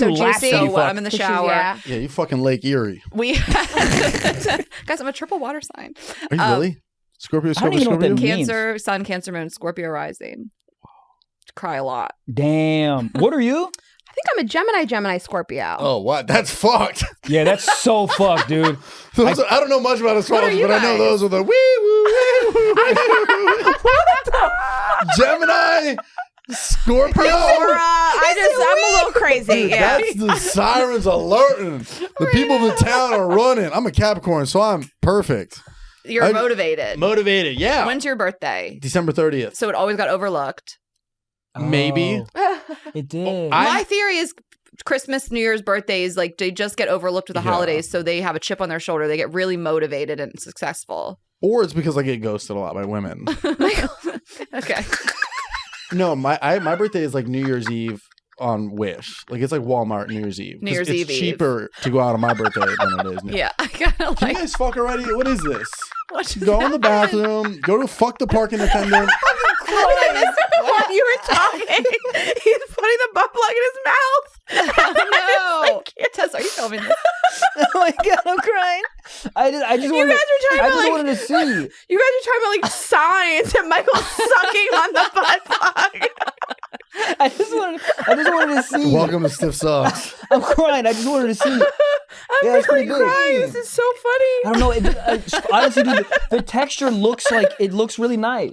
do so laps. juicy. and so you what? fuck. I'm in the She's- shower. yeah. Yeah, you fucking Lake Erie. We guys, I'm a triple water sign. Are you really? Scorpio, I don't Scorpio, even know what that Scorpio? means. Cancer, Sun, Cancer, Moon, Scorpio rising. Cry a lot. Damn. What are you? I think I'm a Gemini, Scorpio. Oh, what? That's fucked. Yeah, that's so fucked, dude. Those I don't know much about astrology, you but I know guys? those are the wee woo. Gemini, Scorpio. I'm a little crazy. Yeah. That's the sirens alerting. The people of the town are running. I'm a Capricorn, so I'm perfect. You're motivated. Motivated, yeah. When's your birthday? December 30th. So it always got overlooked. Maybe. Oh, it did. My theory is Christmas, New Year's, birthdays, like they just get overlooked with the Yeah. holidays, so they have a chip on their shoulder. They get really motivated and successful. Or it's because I get ghosted a lot by women. Okay. No, my birthday is like New Year's Eve on Wish. Like it's like Walmart New Year's Eve. New Year's 'Cause Eve. It's cheaper to go out on my birthday than it is now. Yeah. I kind of Can you like guys fuck already? What is this? what just Go in the happened? bathroom. Go to fuck the parking attendant. While you were talking, he's putting the butt plug in his mouth. Oh, no. Tess, are you filming this? Oh my god, I'm crying. I just You wanted. guys are talking I about just like wanted to see. you guys are talking about like signs and Michael sucking on the butt plug. I just wanted to see. Welcome to Stiff Socks. I'm crying. I just wanted to see. I'm Yeah, it's really pretty big. crying. This is so funny. I don't know. Honestly, dude, the texture looks like it looks really nice.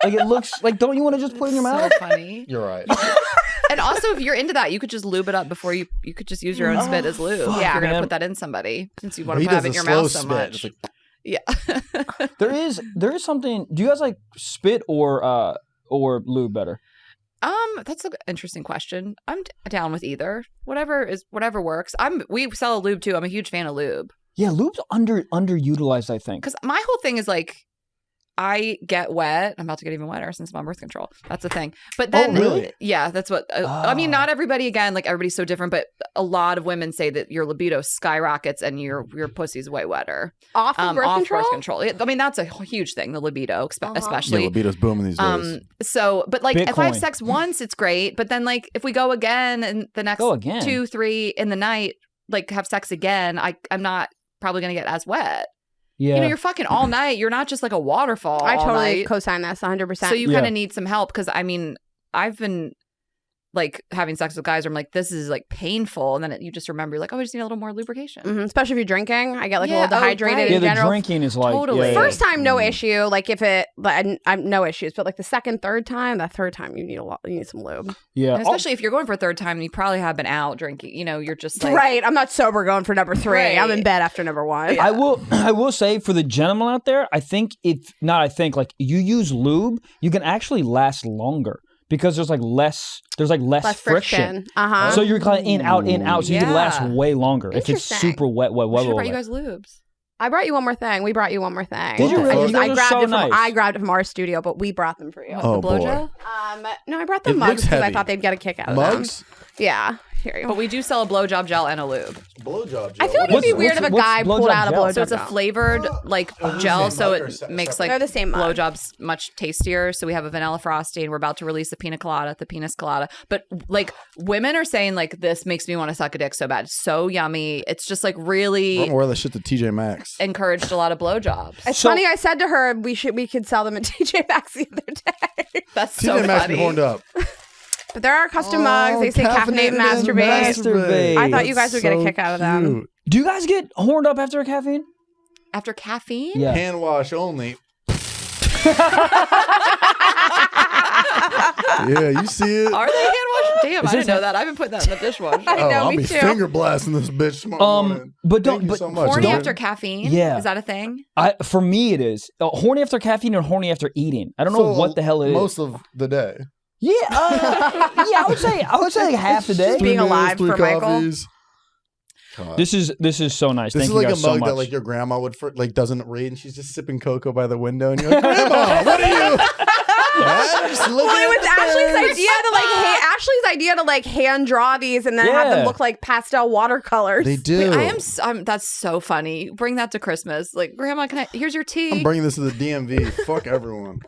Like it looks like. Don't you want to just put it in your mouth? So funny. You're right. And also, if you're into that, you could just lube it up before you could just use your own spit as lube. fuck, If you're man. gonna put that in somebody, since you want He to have does it in a your mouth slow so spit. much. Just like, Yeah. There is something. Do you guys like spit or lube better? That's an interesting question. I'm down with either. Whatever works. We sell a lube too. I'm a huge fan of lube Yeah, lube's underutilized, I think. because my whole thing is like, I get wet. I'm about to get even wetter since I'm on birth control. That's the thing. But then, really? yeah, that's what. I mean, not everybody. Again, like everybody's so different. But a lot of women say that your libido skyrockets and your pussy's way wetter Off of birth control? birth control. I mean, that's a huge thing. The libido, yeah, especially. libido's booming these days. So, but like if I have Bitcoin. sex once, it's great. But then, like, if we go again and the next Go again. 2, 3 in the night, like have sex again, I'm not probably gonna get as wet. Yeah. You know, you're fucking all night. You're not just like a waterfall. I all totally night. co-sign this 100%. So you Yeah. kind of need some help because I mean, I've been like having sex with guys where I'm like, this is like painful, and then you just remember, you're like, oh, I just need a little more lubrication. Mhm, especially if you're drinking. I get like a Yeah, little dehydrated right. yeah, in the general. drinking is like Totally. First time, no issue. Like if it, I'm no issues. But like the second, third time, that third time, you need a lot. You need some lube. Yeah. And especially if you're going for a third time, and you probably have been out drinking. You know, you're just like, Right. I'm not sober going for number 3. Right. I'm in bed after number 1. I will say for the gentleman out there, I think like you use lube, you can actually last longer because there's like less friction. Uh-huh. So you're kind of in, out, so you can last way longer if it's Interesting. super wet. Should have brought you guys lubes. I brought you one more thing. We brought you one more thing. Did you really? I grabbed so it from nice. I grabbed it from our studio, but we brought them for you. Oh, the blowjob? No, I brought the It mugs looks because I heavy. thought they'd get a kick out of Mugs? them. Yeah. Here you go. But we do sell a blowjob gel and a lube. Blowjob. I feel like it'd be weird if a guy pulled out a blowjob So it's a gel. flavored like gel, so mug or it makes They're like the same mug. blowjobs much tastier. So we have a vanilla frosty, and we're about to release the pina colada, the penis colada. But like women are saying, like this makes me want to suck a dick so bad. It's so yummy. It's just like I'm really gonna wear that shit to TJ Maxx. encouraged a lot of blowjobs. It's funny. I said to her we could sell them at TJ Maxx the other day. That's so TJ Maxx be funny. horned up. But there are custom mugs. They say caffeinated masturbate. Masturbate. I thought you guys would get a kick out of them. Cute. Do you guys get horned up after a caffeine? After caffeine? Yeah. Hand wash only. Yeah, you see it. Are they hand washed? Damn, I Is didn't this know that. I've been putting that in the dishwasher. I know, I'll me be too. finger blasting this bitch tomorrow morning. But Thank you but so much. Horny Don't- after caffeine? Yeah. Is that a thing? for me it is horny after caffeine and horny after eating. I don't know So, what the hell it is. Most of the day. Yeah, yeah. I would say like half the day. Being alive three for Michael. coffees. God. This is so nice. This Thank is you like a guys so mug much. that like your grandma would doesn't read, and she's just sipping cocoa by the window, and you're like, Grandma, what are you? Yeah, just looking Well, it at was the Ashley's birds. idea to like Ashley's idea to like hand draw these and then have Yeah. them look like pastel watercolors. They do. Wait, I'm that's so funny. Bring that to Christmas. Like, Grandma, here's your tea. I'm bringing this to the DMV. Fuck everyone.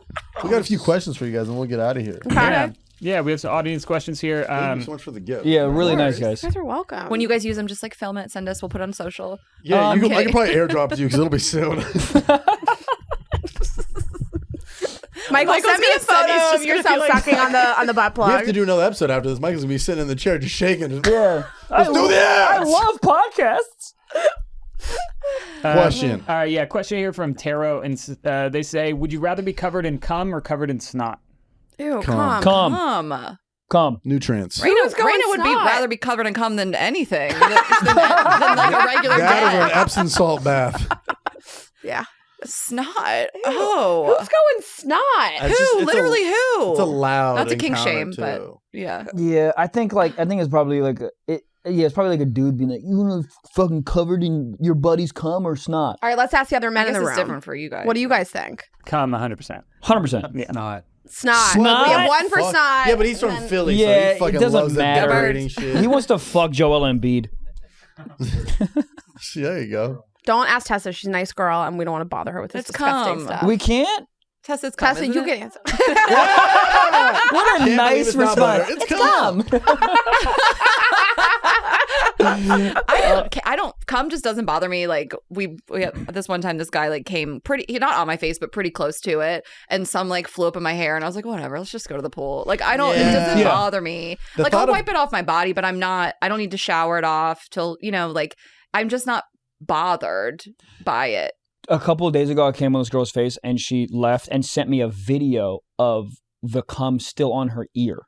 We got a few questions for you guys, and we'll get out of here. Yeah. Yeah, we have some audience questions here. Thank you so much for the gift. Yeah, really Of nice course. guys. You guys are welcome. When you guys use them, just like film it, send us. We'll put it on social. Yeah, I'm I can kidding. probably airdrop it to you because it'll be soon. Michael, Michael's send me a gonna send- he's photo just of gonna yourself be like- sucking on the butt We have plug. to do another episode after this. Michael's gonna be sitting in the chair just shaking. Just, Yeah, Let's do this. I love podcasts. Question. Yeah, question here from Taro, and they say, would you rather be covered in cum or covered in snot? Ew, Come. Come. Nutrients. Who's going Rayna would snot? rather be covered in cum than anything than like a regular That or an day. Epsom salt bath. Yeah. Snot. Oh, Who's going snot? It's just- who? it's Literally who? It's a loud Not to king encounter, shame, but too. yeah. Yeah, I think it's probably like it's probably like a dude being like, you want to fucking covered in your buddy's cum or snot? All right, let's ask the other I men in guess the it's room. different for you guys. What do you guys think? Cum 100%. 100%. Yeah. Not. Snot. Snot? We have one for Fuck. snot. Yeah, but he's from and then- Philly, Yeah, so it he fucking doesn't loves the matter. decorating shit. He wants to fuck Joel Embiid. There you go. Don't ask Tessa. She's a nice girl, and we don't want to bother her with this It's disgusting cum. stuff. We can't. Tessa's cum, Tessa, isn't you it? can answer. What a Can't nice believe it's not butter. response. It's cum. I don't cum just doesn't bother me. Like we this one time this guy like came not on my face but pretty close to it, and some like flew up in my hair, and I was like, whatever, let's just go to the pool. Like it doesn't Yeah. bother me. The Like I'll thought of- wipe it off my body, but I don't need to shower it off till like I'm just not bothered by it. A couple of days ago, I came on this girl's face, and she left and sent me a video of the cum still on her ear.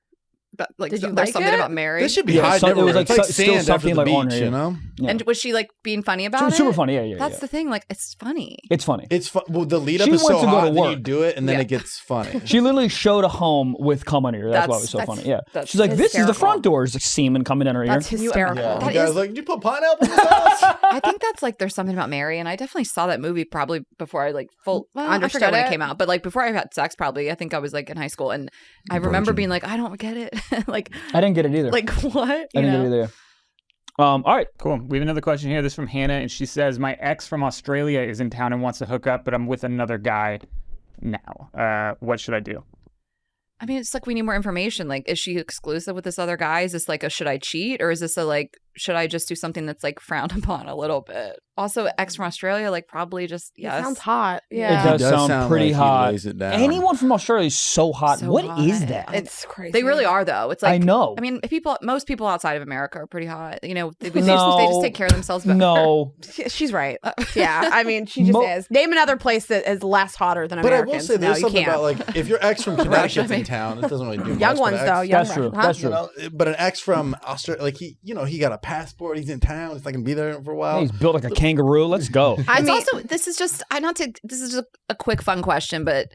But like Did you there's like something it? about Mary. This should be Yeah, hiding so- it was everywhere. like It's like still sand after something the like on beach, her you know? Yeah. And was she like being funny about it? Super funny. Yeah. That's the thing. Like it's funny. It's funny. It's fun. Well, the lead up She is went so to go to hot, then you work. do it, and then Yeah. it gets funny. She literally showed a home with cum on her ear. That's why it was so That's- funny. Yeah. that's She's like, this is the hysterical. front door. It's like semen coming down her ear. That's hysterical. Yeah. That You guys is- like, did you put pineapple in this house? I think that's like there's something about Mary, and I definitely saw that movie probably before I like I Understood forget when it. it came out, but like before I had sex, probably I think I was like in high school, and I remember being like, I don't get it, like I didn't get it either. what I didn't get it either. All right. Cool. We have another question here. This is from Hannah, and she says, my ex from Australia is in town and wants to hook up, but I'm with another guy now. What should I do? I mean, it's like we need more information. Like, is she exclusive with this other guy? Is this like a should I cheat, or is this a like should I just do something that's like frowned upon a little bit? Also, ex from Australia, like probably just It yes. sounds hot. It Yeah. does sound pretty like he hot. lays it down. Anyone from Australia is so hot. So What is hot. that? It's crazy. They really are, though. It's like I know. I mean, most people outside of America are pretty hot. You know, they No. just take care of themselves better. No. She's right. Yeah. I mean, she just is. Name another place that is less hotter than But I Americans. will say there's no, something you can't. about like if your ex from Connecticut's in town, it doesn't really do much. Young but ones ex- though. Young That's true. Huh? That's You true. know, but an ex from Australia, like he got a passport. He's in town. He's not gonna be there for a while. He's built like a kangaroo. Let's go. I It's mean, also this is just a quick fun question, but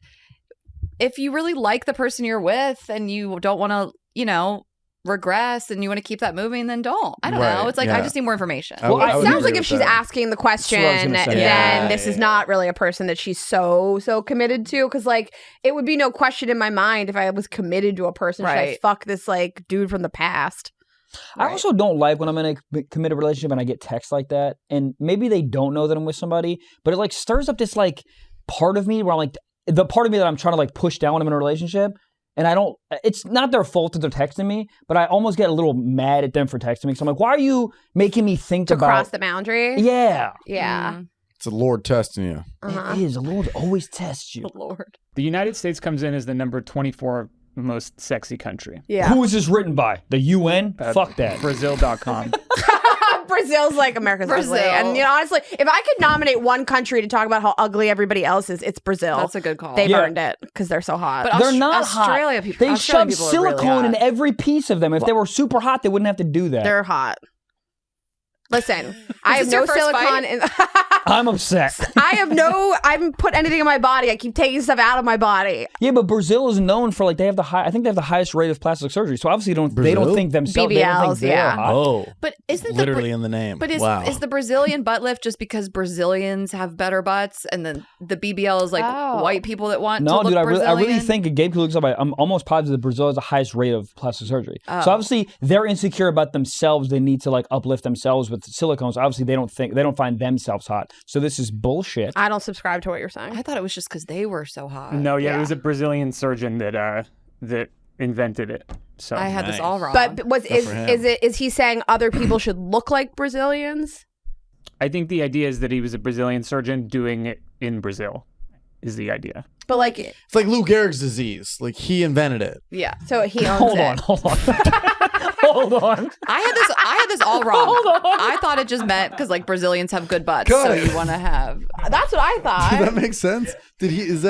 if you really like the person you're with and you don't want to, regress and you want to keep that moving, then don't. I don't know. It's like, I just need more information. It sounds like if she's asking the question, then this is not really a person that she's so committed to. Because like, it would be no question in my mind if I was committed to a person. Should I fuck this like dude from the past? I also don't like when I'm in a committed relationship and I get texts like that. And maybe they don't know that I'm with somebody, but it like stirs up this like part of me where I'm like, the part of me that I'm trying to like push down when I'm in a relationship. And it's not their fault that they're texting me, but I almost get a little mad at them for texting me. So I'm like, why are you making me think about... cross the boundary? Yeah. Yeah. It's the Lord testing you. It is. The Lord always tests you. The Lord. The United States comes in as the number 24 most sexy country. Yeah. Who is this written by? The UN? Fuck that. Brazil.com. Brazil's like America's ugly. And honestly, if I could nominate one country to talk about how ugly everybody else is, it's Brazil. That's a good call. They've earned it because they're so hot. But they're not Australia hot. people. They shove people silicone really in every piece of them. If they were super hot, they wouldn't have to do that. They're hot. Listen, I have this no your first silicone fight? in. I'm upset. I haven't put anything in my body. I keep taking stuff out of my body. Yeah, but Brazil is known for like I think they have the highest rate of plastic surgery. So obviously they don't think themselves. They don't think they're hot. Oh, but isn't literally in the name? But is the Brazilian butt lift just because Brazilians have better butts, and then the BBL is like white people that want to look Brazilian? I really think Gabe could look somebody. I'm almost positive Brazil has the highest rate of plastic surgery. So obviously they're insecure about themselves. They need to like uplift themselves with silicone. So obviously they don't find themselves hot. So this is bullshit. I don't subscribe to what you're saying. I thought it was just because they were so hot. No, it was a Brazilian surgeon that invented it. So I had this all wrong. But is he saying other people should look like Brazilians? I think the idea is that he was a Brazilian surgeon doing it in Brazil. Is the idea. But like it's like Lou Gehrig's disease. Like he invented it. Yeah. So he owns it. Hold on. I had this all wrong. I thought it just meant because like Brazilians have good butts, so you want to have. That's what I thought. Does that make sense? He didn't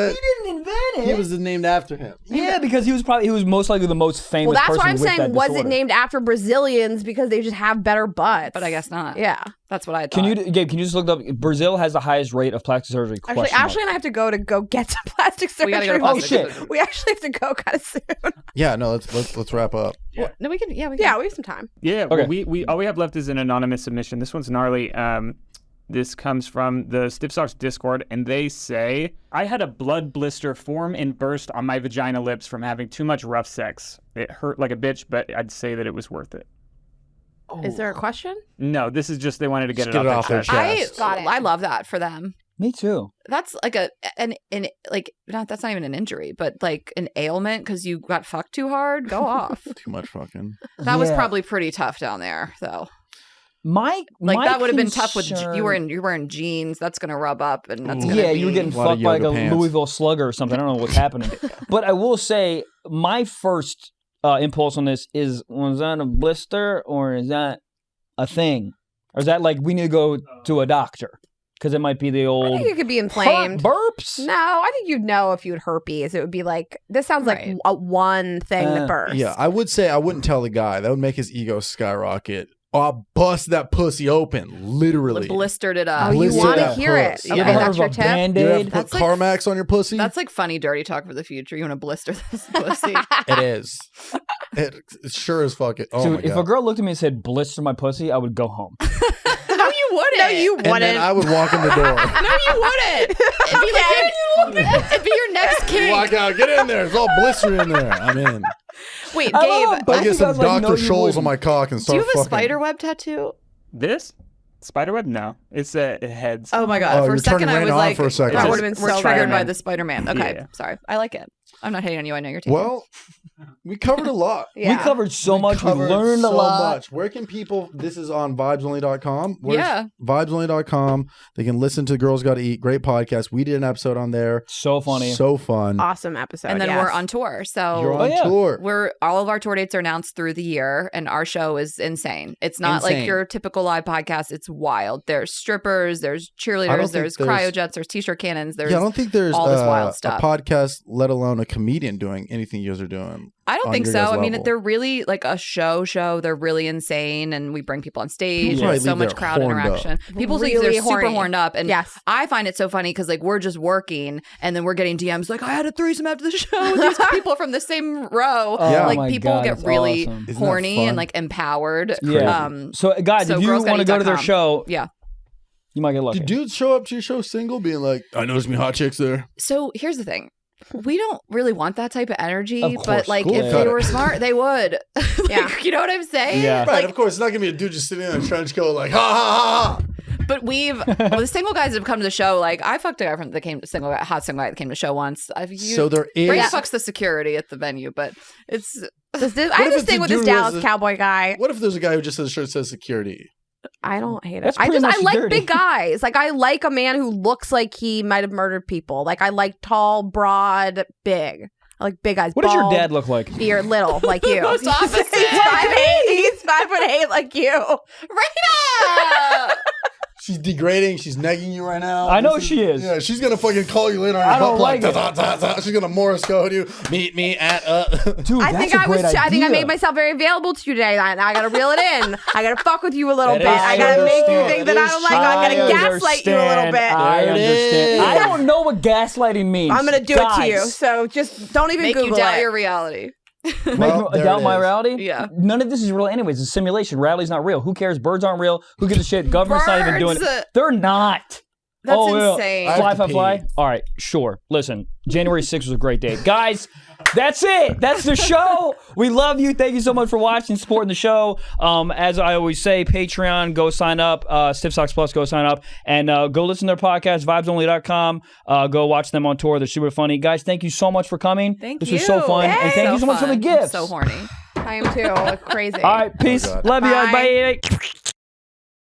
invent it. He was named after him. Yeah, because he was most likely the most famous. Well, that's person why I'm with saying that was disorder. it named after Brazilians because they just have better butts? But I guess not. Yeah. That's what I thought. Gabe, can you just look up? Brazil has the highest rate of plastic surgery. Actually, Ashley and I have to go get some plastic surgery. We gotta go to plastic surgery. We actually have to go kind of soon. Yeah, no, let's wrap up. Well, no, we can. Yeah, we have some time. Yeah, okay. Well, we all we have left is an anonymous submission. This one's gnarly. This comes from the Stiff Socks Discord, and they say, I had a blood blister form and burst on my vagina lips from having too much rough sex. It hurt like a bitch, but I'd say that it was worth it. Oh. Is there a question? No, this is just they wanted to get Just it off their chest. I love that for them. Me too. That's like that's not even an injury, but like an ailment because you got fucked too hard. Go off. Too much fucking. That was probably pretty tough down there, though. That would have been tough with you're wearing jeans. That's gonna rub up, and that's gonna be... you were getting fucked by like a Louisville Slugger or something. I don't know what's happening, but I will say my first impulse on this is: was that a blister or is that a thing, or is that like we need to go to a doctor? Because it might be the old. I think it could be inflamed. Burps? No, I think you'd know if you had herpes. It would be like, this sounds like a one thing that bursts. Yeah, I would say I wouldn't tell the guy. That would make his ego skyrocket. Oh, I'll bust that pussy open, literally. Blistered it up. Oh, you want to hear it. puss. Okay, You ever heard that's of your a tip. Band-Aid? You ever put That's like- Carmax on your pussy? That's like funny dirty talk for the future. You want to blister this pussy? It is. It sure as fuck it. Oh So my if God. a girl looked at me and said, blister my pussy, I would go home. No, you wouldn't. No, you And wouldn't. then I would walk in the door. No, you wouldn't. It'd be your next king. Walk out, get in there. It's all blister in there. I'm in. Wait, I love Gabe, both I get you some guys, like, Dr. know you Scholl's wouldn't. on my cock and do start you have a fucking. spider web tattoo? This? Spiderweb? No. It's heads. Oh my God. Oh, for a you're second, turning I was Rayna on like, for a second. That would've been we're so triggered by Spider-Man. the Spider-Man. Okay, Yeah. sorry. I like it. I'm not hating on you. I know you're taking Well, we covered a lot. Yeah. We covered so much. We covered learned a so lot. much. Where can people? This is on vibesonly.com. Yeah. Vibesonly.com. They can listen to Girls Gotta Eat. Great podcast. We did an episode on there. So funny. So fun. Awesome episode. And then yes. we're on tour. So You're on yeah. tour. all of our tour dates are announced through the year, and our show is insane. It's not Insane. like your typical live podcast. It's wild. There's strippers, there's I don't cheerleaders, think there's there's- cryojets, there's t-shirt cannons, there's Yeah, I don't think there's all this wild a stuff. podcast, let alone comedian doing anything you guys are doing. I don't on think your so. guys' I mean, level. they're really like a show. They're really insane, and we bring people on stage. People There's so probably leave much there crowd horned interaction. up. People leave Really there super horny. horned up, and Yes. I find it so funny because like we're just working, and then we're getting DMs like I had a threesome after the show. These people from the same row, Yeah. like my people God, get that's really awesome. Isn't that horny fun? and like empowered. Yeah. So guys, so if you want to go to their girlsgotta.com. show, Yeah. you might get lucky. Do dudes show up to your show single, being like, "I know there's gonna be hot chicks there"? So here's the thing. We don't really want that type of energy, Of course. but like Cool. if Cut they it. were smart, they would. Like, Yeah. You know what I'm saying? Yeah. Right, Like, of course, it's not gonna be a dude just sitting in a trench coat like, "Ha ha ha ha." but the single guys that have come to the show, like I fucked a guy that came to hot single guy that came to the show once. So there is. Ray fucks the security at the venue, but it's I if just it's think a with this dude who has Dallas a- Cowboy guy. What if there's a guy who just has a shirt that says security? I don't hate it. That's I pretty much like dirty. big guys. Like I like a man who looks like he might have murdered people. Like I like tall, broad, big. I like big guys. What does your bald, dad look like? Beard, little, like you. most opposite. He's 5'8". He's 5'8", like you. Rayna! She's degrading. She's negging you right now. I know This she is. Yeah, she's gonna fucking call you later on I your don't butt plug. like it. Ta, ta, ta, ta. She's gonna Morse code you. Meet me at Dude, I that's think a I was. great I think I idea. made myself very available to you today. I gotta reel it in. I gotta fuck with you a little That bit. is- I gotta make you understand. think that It I is don't like. I gotta gaslight you a little bit. I There it understand. is. I don't know what gaslighting means. I'm gonna do it to you. Guys, So just don't even Make you Google doubt it. your reality. Make Well, me there doubt it my is. reality? Yeah. None of this is real anyways. It's a simulation. Reality's not real. Who cares? Birds aren't real. Who gives a shit? Government's not even doing Birds! it. They're not. That's yeah. insane. I have Fly, to fly, pee. fly. All right, sure. Listen, January 6th was a great day. Guys, that's it. That's the show. We love you. Thank you so much for watching, supporting the show. As I always say, Patreon, go sign up. Stiff Socks Plus, go sign up. And go listen to their podcast, vibesonly.com. Go watch them on tour. They're super funny. Guys, thank you so much for coming. Thank this you. was so fun. And thank you so much for the fun. gifts. I'm so horny. I am too. Like crazy. All right, peace. God. Love you guys. Bye. Bye.